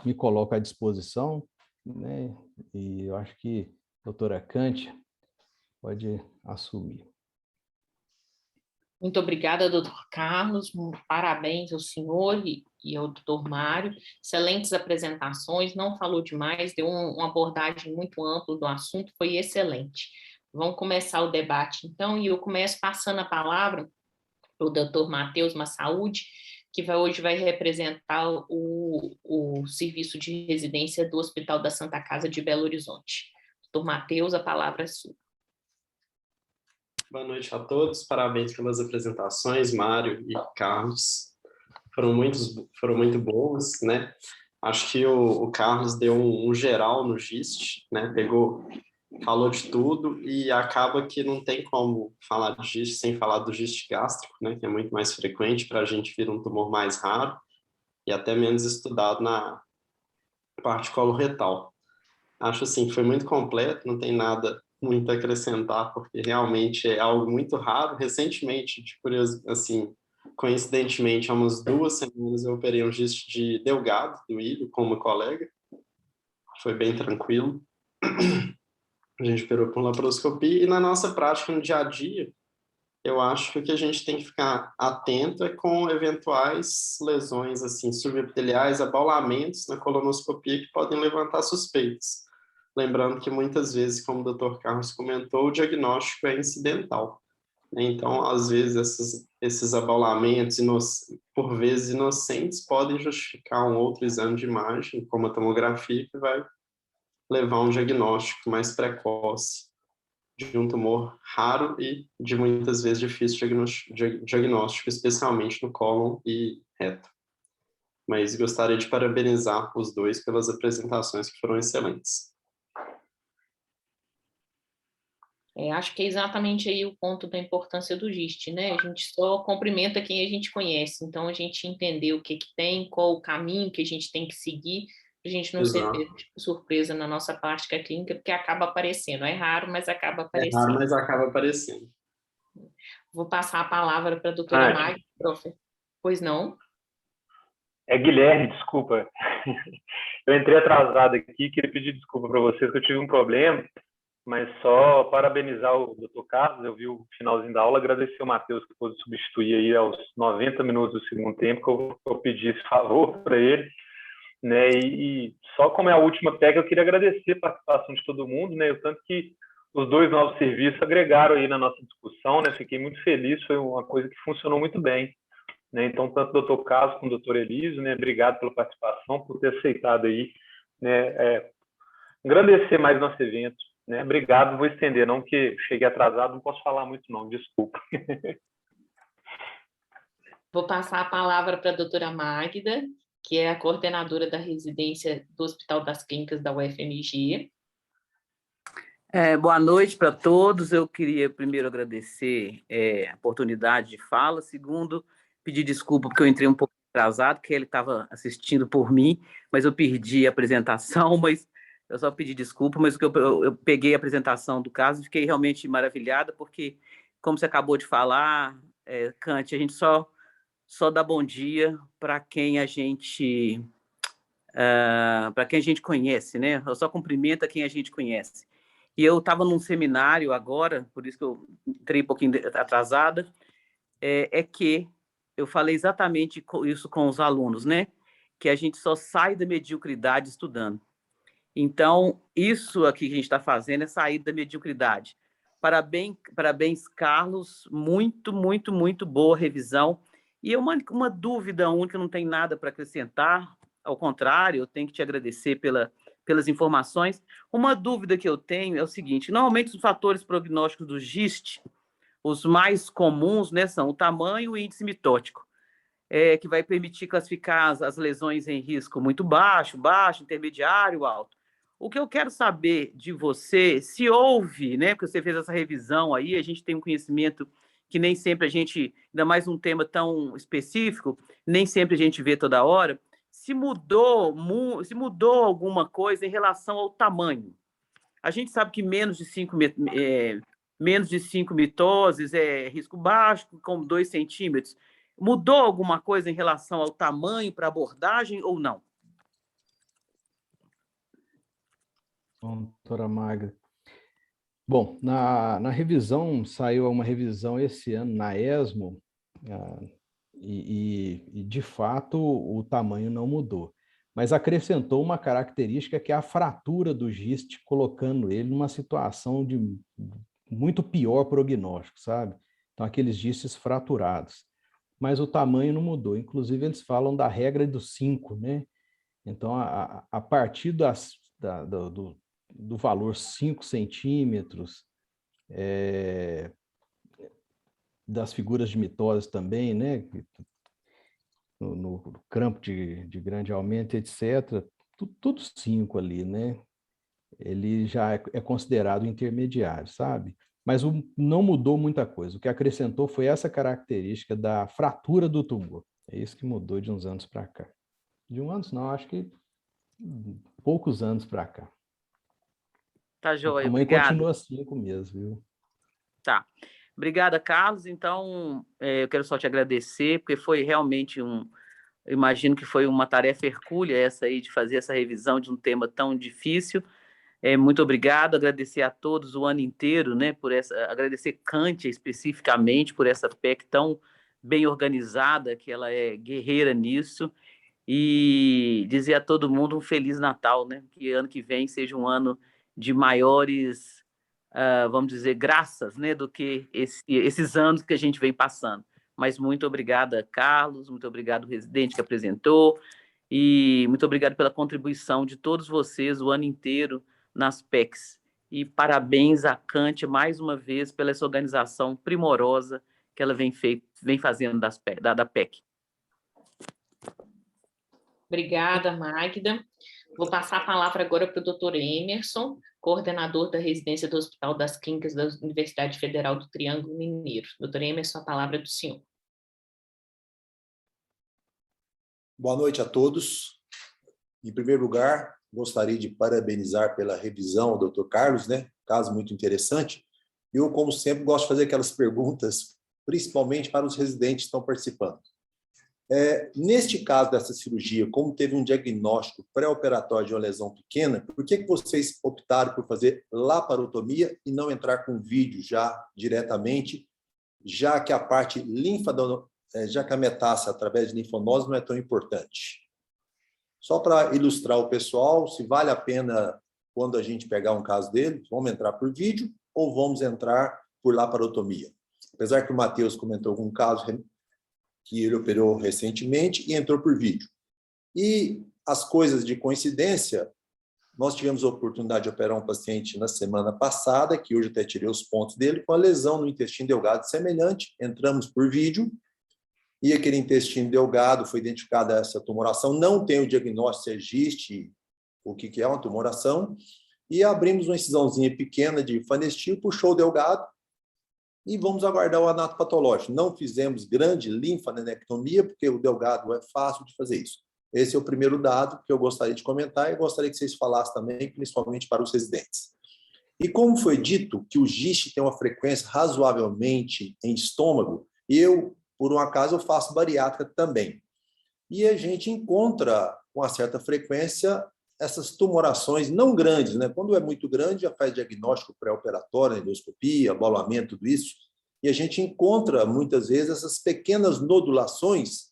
me coloco à disposição, né? E eu acho que a doutora Cântia pode assumir. Muito obrigada, doutor Carlos. Parabéns ao senhor e ao doutor Mário. Excelentes apresentações, não falou demais, deu uma abordagem muito ampla do assunto, foi excelente. Vamos começar o debate, então, e eu começo passando a palavra para o doutor Matheus Massaúde, que hoje vai representar o serviço de residência do Hospital da Santa Casa de Belo Horizonte. Doutor Matheus, a palavra é sua. Boa noite a todos, parabéns pelas apresentações, Mário e Carlos. Foram muito boas, né? Acho que o Carlos deu um geral no GIST, né? Falou de tudo e acaba que não tem como falar de GIST sem falar do GIST gástrico, né? Que é muito mais frequente, para a gente vir um tumor mais raro e até menos estudado na parte coloretal. Acho assim, foi muito completo, não tem nada muito a acrescentar, porque realmente é algo muito raro. Recentemente, assim, coincidentemente, há umas 2 semanas eu operei um GIST de delgado do ilho com uma colega. Foi bem tranquilo. A gente operou com laparoscopia e na nossa prática no dia a dia, eu acho que o que a gente tem que ficar atento é com eventuais lesões assim subepiteliais, abaulamentos na colonoscopia que podem levantar suspeitas. Lembrando que muitas vezes, como o Dr. Carlos comentou, o diagnóstico é incidental. Então, às vezes, esses abaulamentos, por vezes inocentes, podem justificar um outro exame de imagem, como a tomografia, que vai levar a um diagnóstico mais precoce de um tumor raro e, de muitas vezes, difícil diagnóstico, especialmente no cólon e reto. Mas gostaria de parabenizar os dois pelas apresentações que foram excelentes. Acho que é exatamente aí o ponto da importância do GIST, né? A gente só cumprimenta quem a gente conhece, então a gente entender o que tem, qual o caminho que a gente tem que seguir, para a gente não ser surpresa na nossa prática clínica, porque acaba aparecendo. É raro, mas acaba aparecendo. É raro, mas acaba aparecendo. Vou passar a palavra para a doutora Magda, prof. Pois não? É Guilherme, desculpa. Eu entrei atrasado aqui, queria pedir desculpa para vocês que eu tive um problema, mas só parabenizar o Dr. Carlos, eu vi o finalzinho da aula, agradecer o Matheus que pôde substituir aí aos 90 minutos do segundo tempo, que eu pedi esse favor para ele, né? E só como é a última pega, eu queria agradecer a participação de todo mundo, né? O tanto que os 2 novos serviços agregaram aí na nossa discussão, né? Fiquei muito feliz, foi uma coisa que funcionou muito bem, né? Então, tanto o Dr. Carlos como o Dr. Elísio, né? Obrigado pela participação, por ter aceitado aí, né? Agradecer mais nosso evento, né? Obrigado, vou estender, não que cheguei atrasado, não posso falar muito não, desculpa. Vou passar a palavra para a doutora Magda, que é a coordenadora da residência do Hospital das Clínicas da UFMG. Boa noite para todos. Eu queria primeiro agradecer a oportunidade de fala. Segundo, pedir desculpa porque eu entrei um pouco atrasado, que ele estava assistindo por mim, mas eu perdi a apresentação, mas eu só pedi desculpa, mas eu peguei a apresentação do caso e fiquei realmente maravilhada, porque, como você acabou de falar, Kant, a gente só dá bom dia para quem a gente conhece, né? Eu só cumprimento quem a gente conhece. E eu estava num seminário agora, por isso que eu entrei um pouquinho atrasada, que eu falei exatamente isso com os alunos, né? Que a gente só sai da mediocridade estudando. Então, isso aqui que a gente está fazendo é sair da mediocridade. Parabéns, Carlos. Muito, muito, muito boa revisão. E uma dúvida única, não tem nada para acrescentar. Ao contrário, eu tenho que te agradecer pelas informações. Uma dúvida que eu tenho é o seguinte: normalmente os fatores prognósticos do GIST, os mais comuns, né, são o tamanho e o índice mitótico, que vai permitir classificar as lesões em risco muito baixo, intermediário, alto. O que eu quero saber de você, se houve, né, porque você fez essa revisão aí, a gente tem um conhecimento que nem sempre a gente, ainda mais um tema tão específico, nem sempre a gente vê toda hora, se mudou alguma coisa em relação ao tamanho. A gente sabe que menos de 5 mitoses é risco baixo, com 2 centímetros. Mudou alguma coisa em relação ao tamanho para abordagem ou não? Bom, doutora Magda. Bom, na revisão, saiu uma revisão esse ano na ESMO, e de fato o tamanho não mudou, mas acrescentou uma característica que é a fratura do GIST, colocando ele numa situação de muito pior prognóstico, sabe? Então, aqueles GISTs fraturados. Mas o tamanho não mudou. Inclusive, eles falam da regra dos 5, né? Então, a partir do valor 5 centímetros, das figuras de mitose também, né? No crampo de grande aumento, etc., tudo 5 ali, né? Ele já é considerado intermediário, sabe? Mas não mudou muita coisa. O que acrescentou foi essa característica da fratura do tumor. É isso que mudou de uns anos para cá. De uns anos não, acho que poucos anos para cá. Tá joia, a mãe obrigado. Continua 5 mesmo, viu? Tá. Obrigada, Carlos. Então, eu quero só te agradecer, porque foi realmente imagino que foi uma tarefa hercúlea essa aí, de fazer essa revisão de um tema tão difícil. Muito obrigado, agradecer a todos o ano inteiro, né, agradecer Kant especificamente por essa PEC tão bem organizada, que ela é guerreira nisso, e dizer a todo mundo um Feliz Natal, né, que ano que vem seja um ano de maiores, vamos dizer, graças, né, do que esses anos que a gente vem passando. Mas muito obrigada, Carlos, muito obrigado, residente que apresentou, e muito obrigado pela contribuição de todos vocês o ano inteiro nas PECs. E parabéns a Kant, mais uma vez, pela essa organização primorosa que ela vem fazendo da PEC. Obrigada, Magda. Vou passar a palavra agora para o doutor Emerson, coordenador da residência do Hospital das Clínicas da Universidade Federal do Triângulo Mineiro. Doutor Emerson, a palavra é do senhor. Boa noite a todos. Em primeiro lugar, gostaria de parabenizar pela revisão ao Dr. Carlos, né? Caso muito interessante. Eu, como sempre, gosto de fazer aquelas perguntas, principalmente para os residentes que estão participando. Neste caso dessa cirurgia, como teve um diagnóstico pré-operatório de uma lesão pequena, por que vocês optaram por fazer laparotomia e não entrar com vídeo já diretamente, já que a parte já que a metástase através de linfonose não é tão importante? Só para ilustrar o pessoal, se vale a pena, quando a gente pegar um caso dele, vamos entrar por vídeo ou vamos entrar por laparotomia? Apesar que o Matheus comentou algum caso que ele operou recentemente e entrou por vídeo. E as coisas de coincidência, nós tivemos a oportunidade de operar um paciente na semana passada, que hoje até tirei os pontos dele, com a lesão no intestino delgado semelhante, entramos por vídeo, e aquele intestino delgado foi identificada essa tumoração, não tem o diagnóstico se existe o que é uma tumoração, e abrimos uma incisãozinha pequena de fanestil, puxou o delgado, E vamos aguardar o anato patológico. Não fizemos grande linfadenectomia, porque o delgado é fácil de fazer isso. Esse é o primeiro dado que eu gostaria de comentar e gostaria que vocês falassem também, principalmente para os residentes. E como foi dito que o GIST tem uma frequência razoavelmente em estômago, eu, por um acaso, eu faço bariátrica também. E a gente encontra, com uma certa frequência, essas tumorações não grandes, né? Quando é muito grande, já faz diagnóstico pré-operatório, endoscopia, abaulamento, tudo isso, e a gente encontra, muitas vezes, essas pequenas nodulações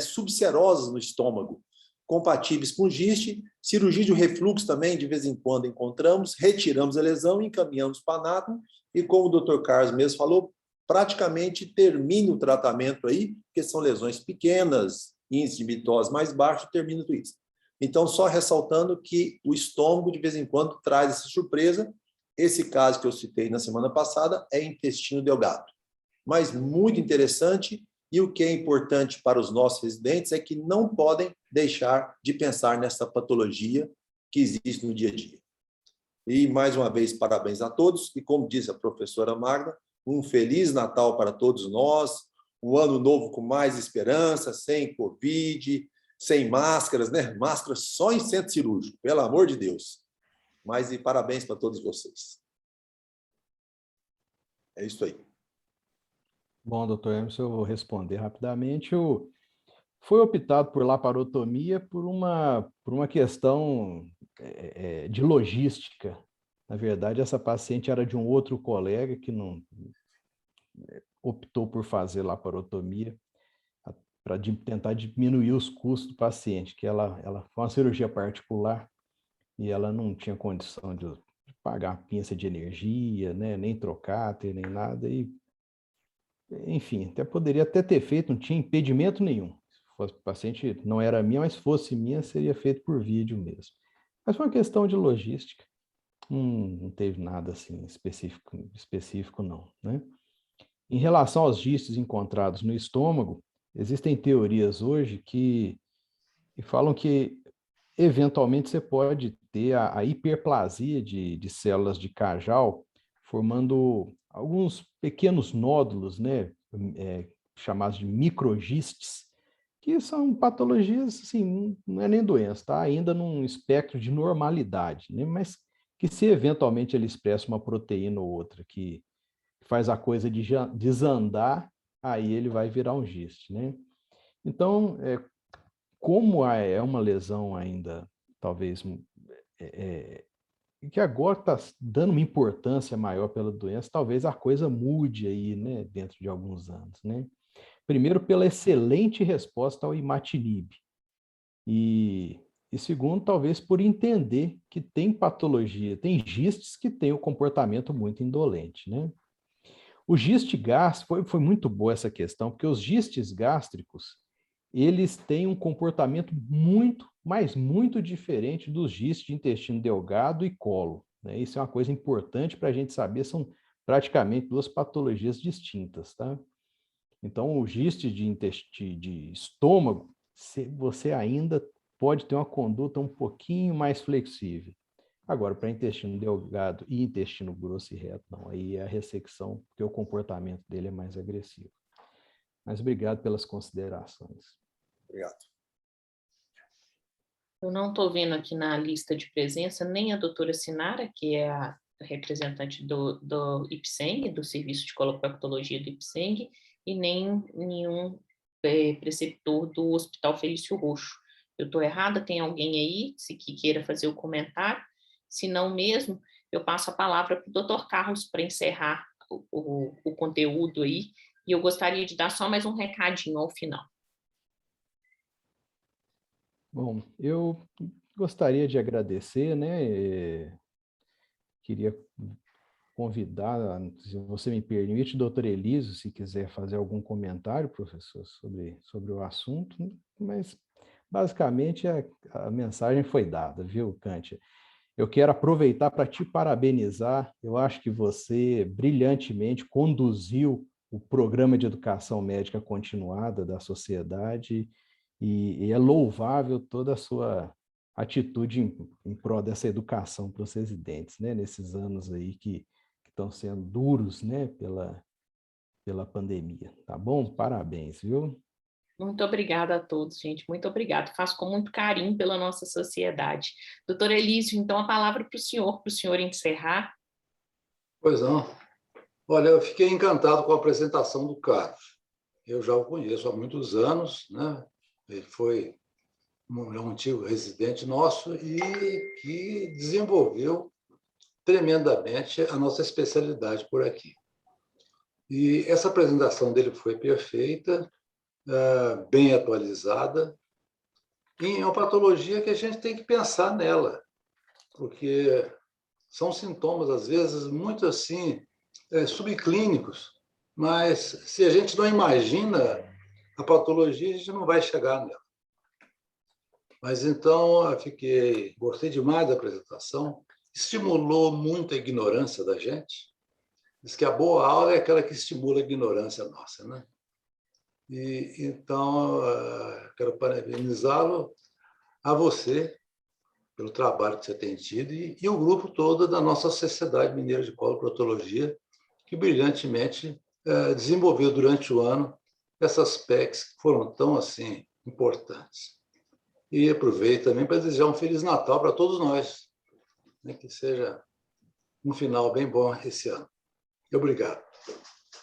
subserosas no estômago, compatíveis com GIST, cirurgia de refluxo também, de vez em quando encontramos, retiramos a lesão, encaminhamos para anátomo, e como o Dr. Carlos mesmo falou, praticamente termina o tratamento aí, porque são lesões pequenas, índice de mitose mais baixo, termina tudo isso. Então, só ressaltando que o estômago, de vez em quando, traz essa surpresa. Esse caso que eu citei na semana passada é intestino delgado. Mas muito interessante, e o que é importante para os nossos residentes é que não podem deixar de pensar nessa patologia que existe no dia a dia. E, mais uma vez, parabéns a todos, e como disse a professora Magda, um Feliz Natal para todos nós, um ano novo com mais esperança, sem Covid, sem máscaras, né? Máscaras só em centro cirúrgico, pelo amor de Deus. Mas e parabéns para todos vocês. É isso aí. Bom, doutor Emerson, eu vou responder rapidamente. Foi optado por laparotomia por uma questão de logística. Na verdade, essa paciente era de um outro colega que não optou por fazer laparotomia para tentar diminuir os custos do paciente, que ela foi uma cirurgia particular e ela não tinha condição de pagar pinça de energia, né, nem trocáter, nem nada, e enfim, até poderia até ter feito, não tinha impedimento nenhum. Se fosse o paciente, não era minha, mas se fosse minha, seria feito por vídeo mesmo. Mas foi uma questão de logística, não teve nada assim específico não, né? Em relação aos gistos encontrados no estômago, existem teorias hoje que falam que, eventualmente, você pode ter a hiperplasia de células de Cajal, formando alguns pequenos nódulos, né, chamados de microgistes, que são patologias, assim, não é nem doença, tá? Ainda num espectro de normalidade, né? Mas que se eventualmente ele expressa uma proteína ou outra que faz a coisa desandar, aí ele vai virar um giste, né? Então, como é uma lesão ainda, talvez, que agora está dando uma importância maior pela doença, talvez a coisa mude aí, né, dentro de alguns anos, né? Primeiro, pela excelente resposta ao imatinib. E segundo, talvez por entender que tem patologia, tem gistes que têm o comportamento muito indolente, né? O giste gástrico, foi muito boa essa questão, porque os gistes gástricos, eles têm um comportamento muito, mas muito diferente dos gistes de intestino delgado e colo, né? Isso é uma coisa importante para a gente saber, são praticamente duas patologias distintas, tá? Então, o giste de estômago, você ainda pode ter uma conduta um pouquinho mais flexível. Agora, para intestino delgado e intestino grosso e reto, não. Aí é a ressecção, porque o comportamento dele é mais agressivo. Mas obrigado pelas considerações. Obrigado. Eu não estou vendo aqui na lista de presença nem a doutora Sinara, que é a representante do IPSENG, do Serviço de Coloproctologia do IPSENG, e nem nenhum preceptor do Hospital Felício Roxo. Eu estou errada? Tem alguém aí que queira fazer o comentário? Se não mesmo, eu passo a palavra para o Dr. Carlos para encerrar o conteúdo aí, e eu gostaria de dar só mais um recadinho ao final. Bom, eu gostaria de agradecer, né? Queria convidar, se você me permite, doutor Elísio, se quiser fazer algum comentário, professor, sobre o assunto, né? Mas basicamente a mensagem foi dada, viu, Cântia? Eu quero aproveitar para te parabenizar. Eu acho que você brilhantemente conduziu o programa de educação médica continuada da sociedade e é louvável toda a sua atitude em prol dessa educação para os residentes, né? Nesses anos aí que estão sendo duros, né, pela pandemia, tá bom? Parabéns, viu? Muito obrigada a todos, gente. Muito obrigada. Faço com muito carinho pela nossa sociedade. Doutor Elísio, então a palavra para o senhor encerrar. Pois não. Olha, eu fiquei encantado com a apresentação do Carlos. Eu já o conheço há muitos anos, né? Ele foi um antigo residente nosso e que desenvolveu tremendamente a nossa especialidade por aqui. E essa apresentação dele foi perfeita, bem atualizada, e é uma patologia que a gente tem que pensar nela, porque são sintomas, às vezes, muito assim, subclínicos, mas se a gente não imagina a patologia, a gente não vai chegar nela. Mas então, gostei demais da apresentação, estimulou muito a ignorância da gente. Diz que a boa aula é aquela que estimula a ignorância nossa, né? E então, quero parabenizá-lo a você pelo trabalho que você tem tido e o grupo todo da nossa Sociedade Mineira de Coloproctologia, que brilhantemente desenvolveu durante o ano essas PECs que foram tão assim importantes. E aproveito também para desejar um Feliz Natal para todos nós, né, que seja um final bem bom esse ano. Obrigado.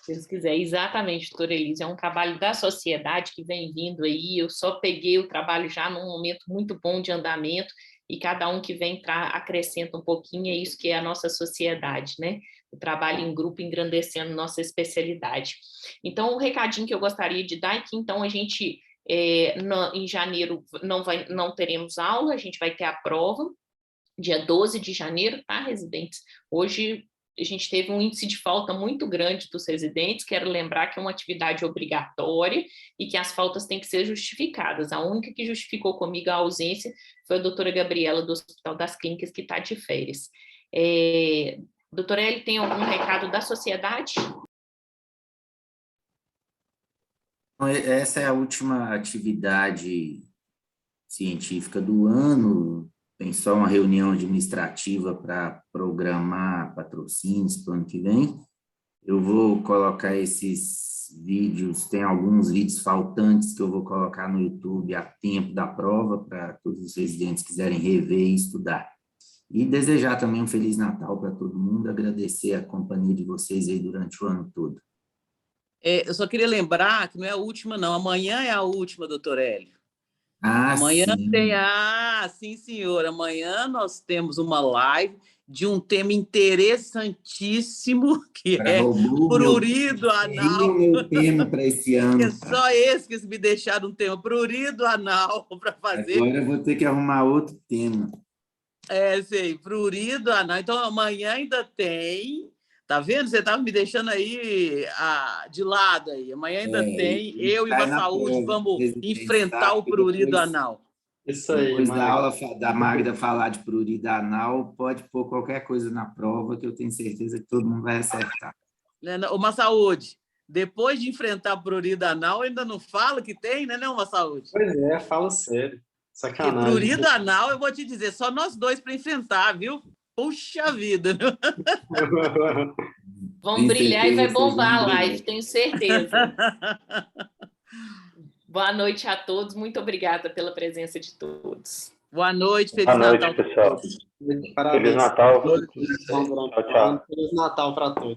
Se Deus quiser, exatamente, doutor Elísio, é um trabalho da sociedade que vem vindo aí, eu só peguei o trabalho já num momento muito bom de andamento, e cada um que vem acrescenta um pouquinho, é isso que é a nossa sociedade, né? O trabalho em grupo engrandecendo nossa especialidade. Então, o recadinho que eu gostaria de dar é que, então, a gente, em janeiro, não teremos aula, a gente vai ter a prova, dia 12 de janeiro, tá, residentes? Hoje a gente teve um índice de falta muito grande dos residentes, quero lembrar que é uma atividade obrigatória e que as faltas têm que ser justificadas. A única que justificou comigo a ausência foi a doutora Gabriela, do Hospital das Clínicas, que está de férias. Doutora Eli, tem algum recado da sociedade? Essa é a última atividade científica do ano. Tem só uma reunião administrativa para programar patrocínios para o ano que vem. Eu vou colocar esses vídeos, tem alguns vídeos faltantes que eu vou colocar no YouTube a tempo da prova, para todos os residentes que quiserem rever e estudar. E desejar também um Feliz Natal para todo mundo, agradecer a companhia de vocês aí durante o ano todo. Eu só queria lembrar que não é a última, não. Amanhã é a última, doutor Hélio. Amanhã sim. Sim, senhor. Amanhã nós temos uma live de um tema interessantíssimo, que é prurido anal. Meu tema para esse ano. É só esse que me deixaram um tema, prurido anal, para fazer. Agora eu vou ter que arrumar outro tema. Sei, prurido anal. Então, amanhã ainda tem. Tá vendo? Você estava me deixando aí de lado aí. Amanhã ainda tem. Eu e o Saúde vamos enfrentar o prurido anal. Isso aí, depois da aula da Magda falar de prurido anal, pode pôr qualquer coisa na prova que eu tenho certeza que todo mundo vai acertar. Uma Saúde, depois de enfrentar o prurido anal, ainda não fala que tem, né, uma Saúde? Pois é, fala sério. Sacanagem. Porque prurido anal, eu vou te dizer, só nós dois para enfrentar, viu? Puxa vida! Vão brilhar e vai bombar a live, tenho certeza. Boa noite a todos, muito obrigada pela presença de todos. Boa noite, Feliz Natal, pessoal. Parabéns. Feliz Natal. Tchau, tchau. Feliz Natal para todos.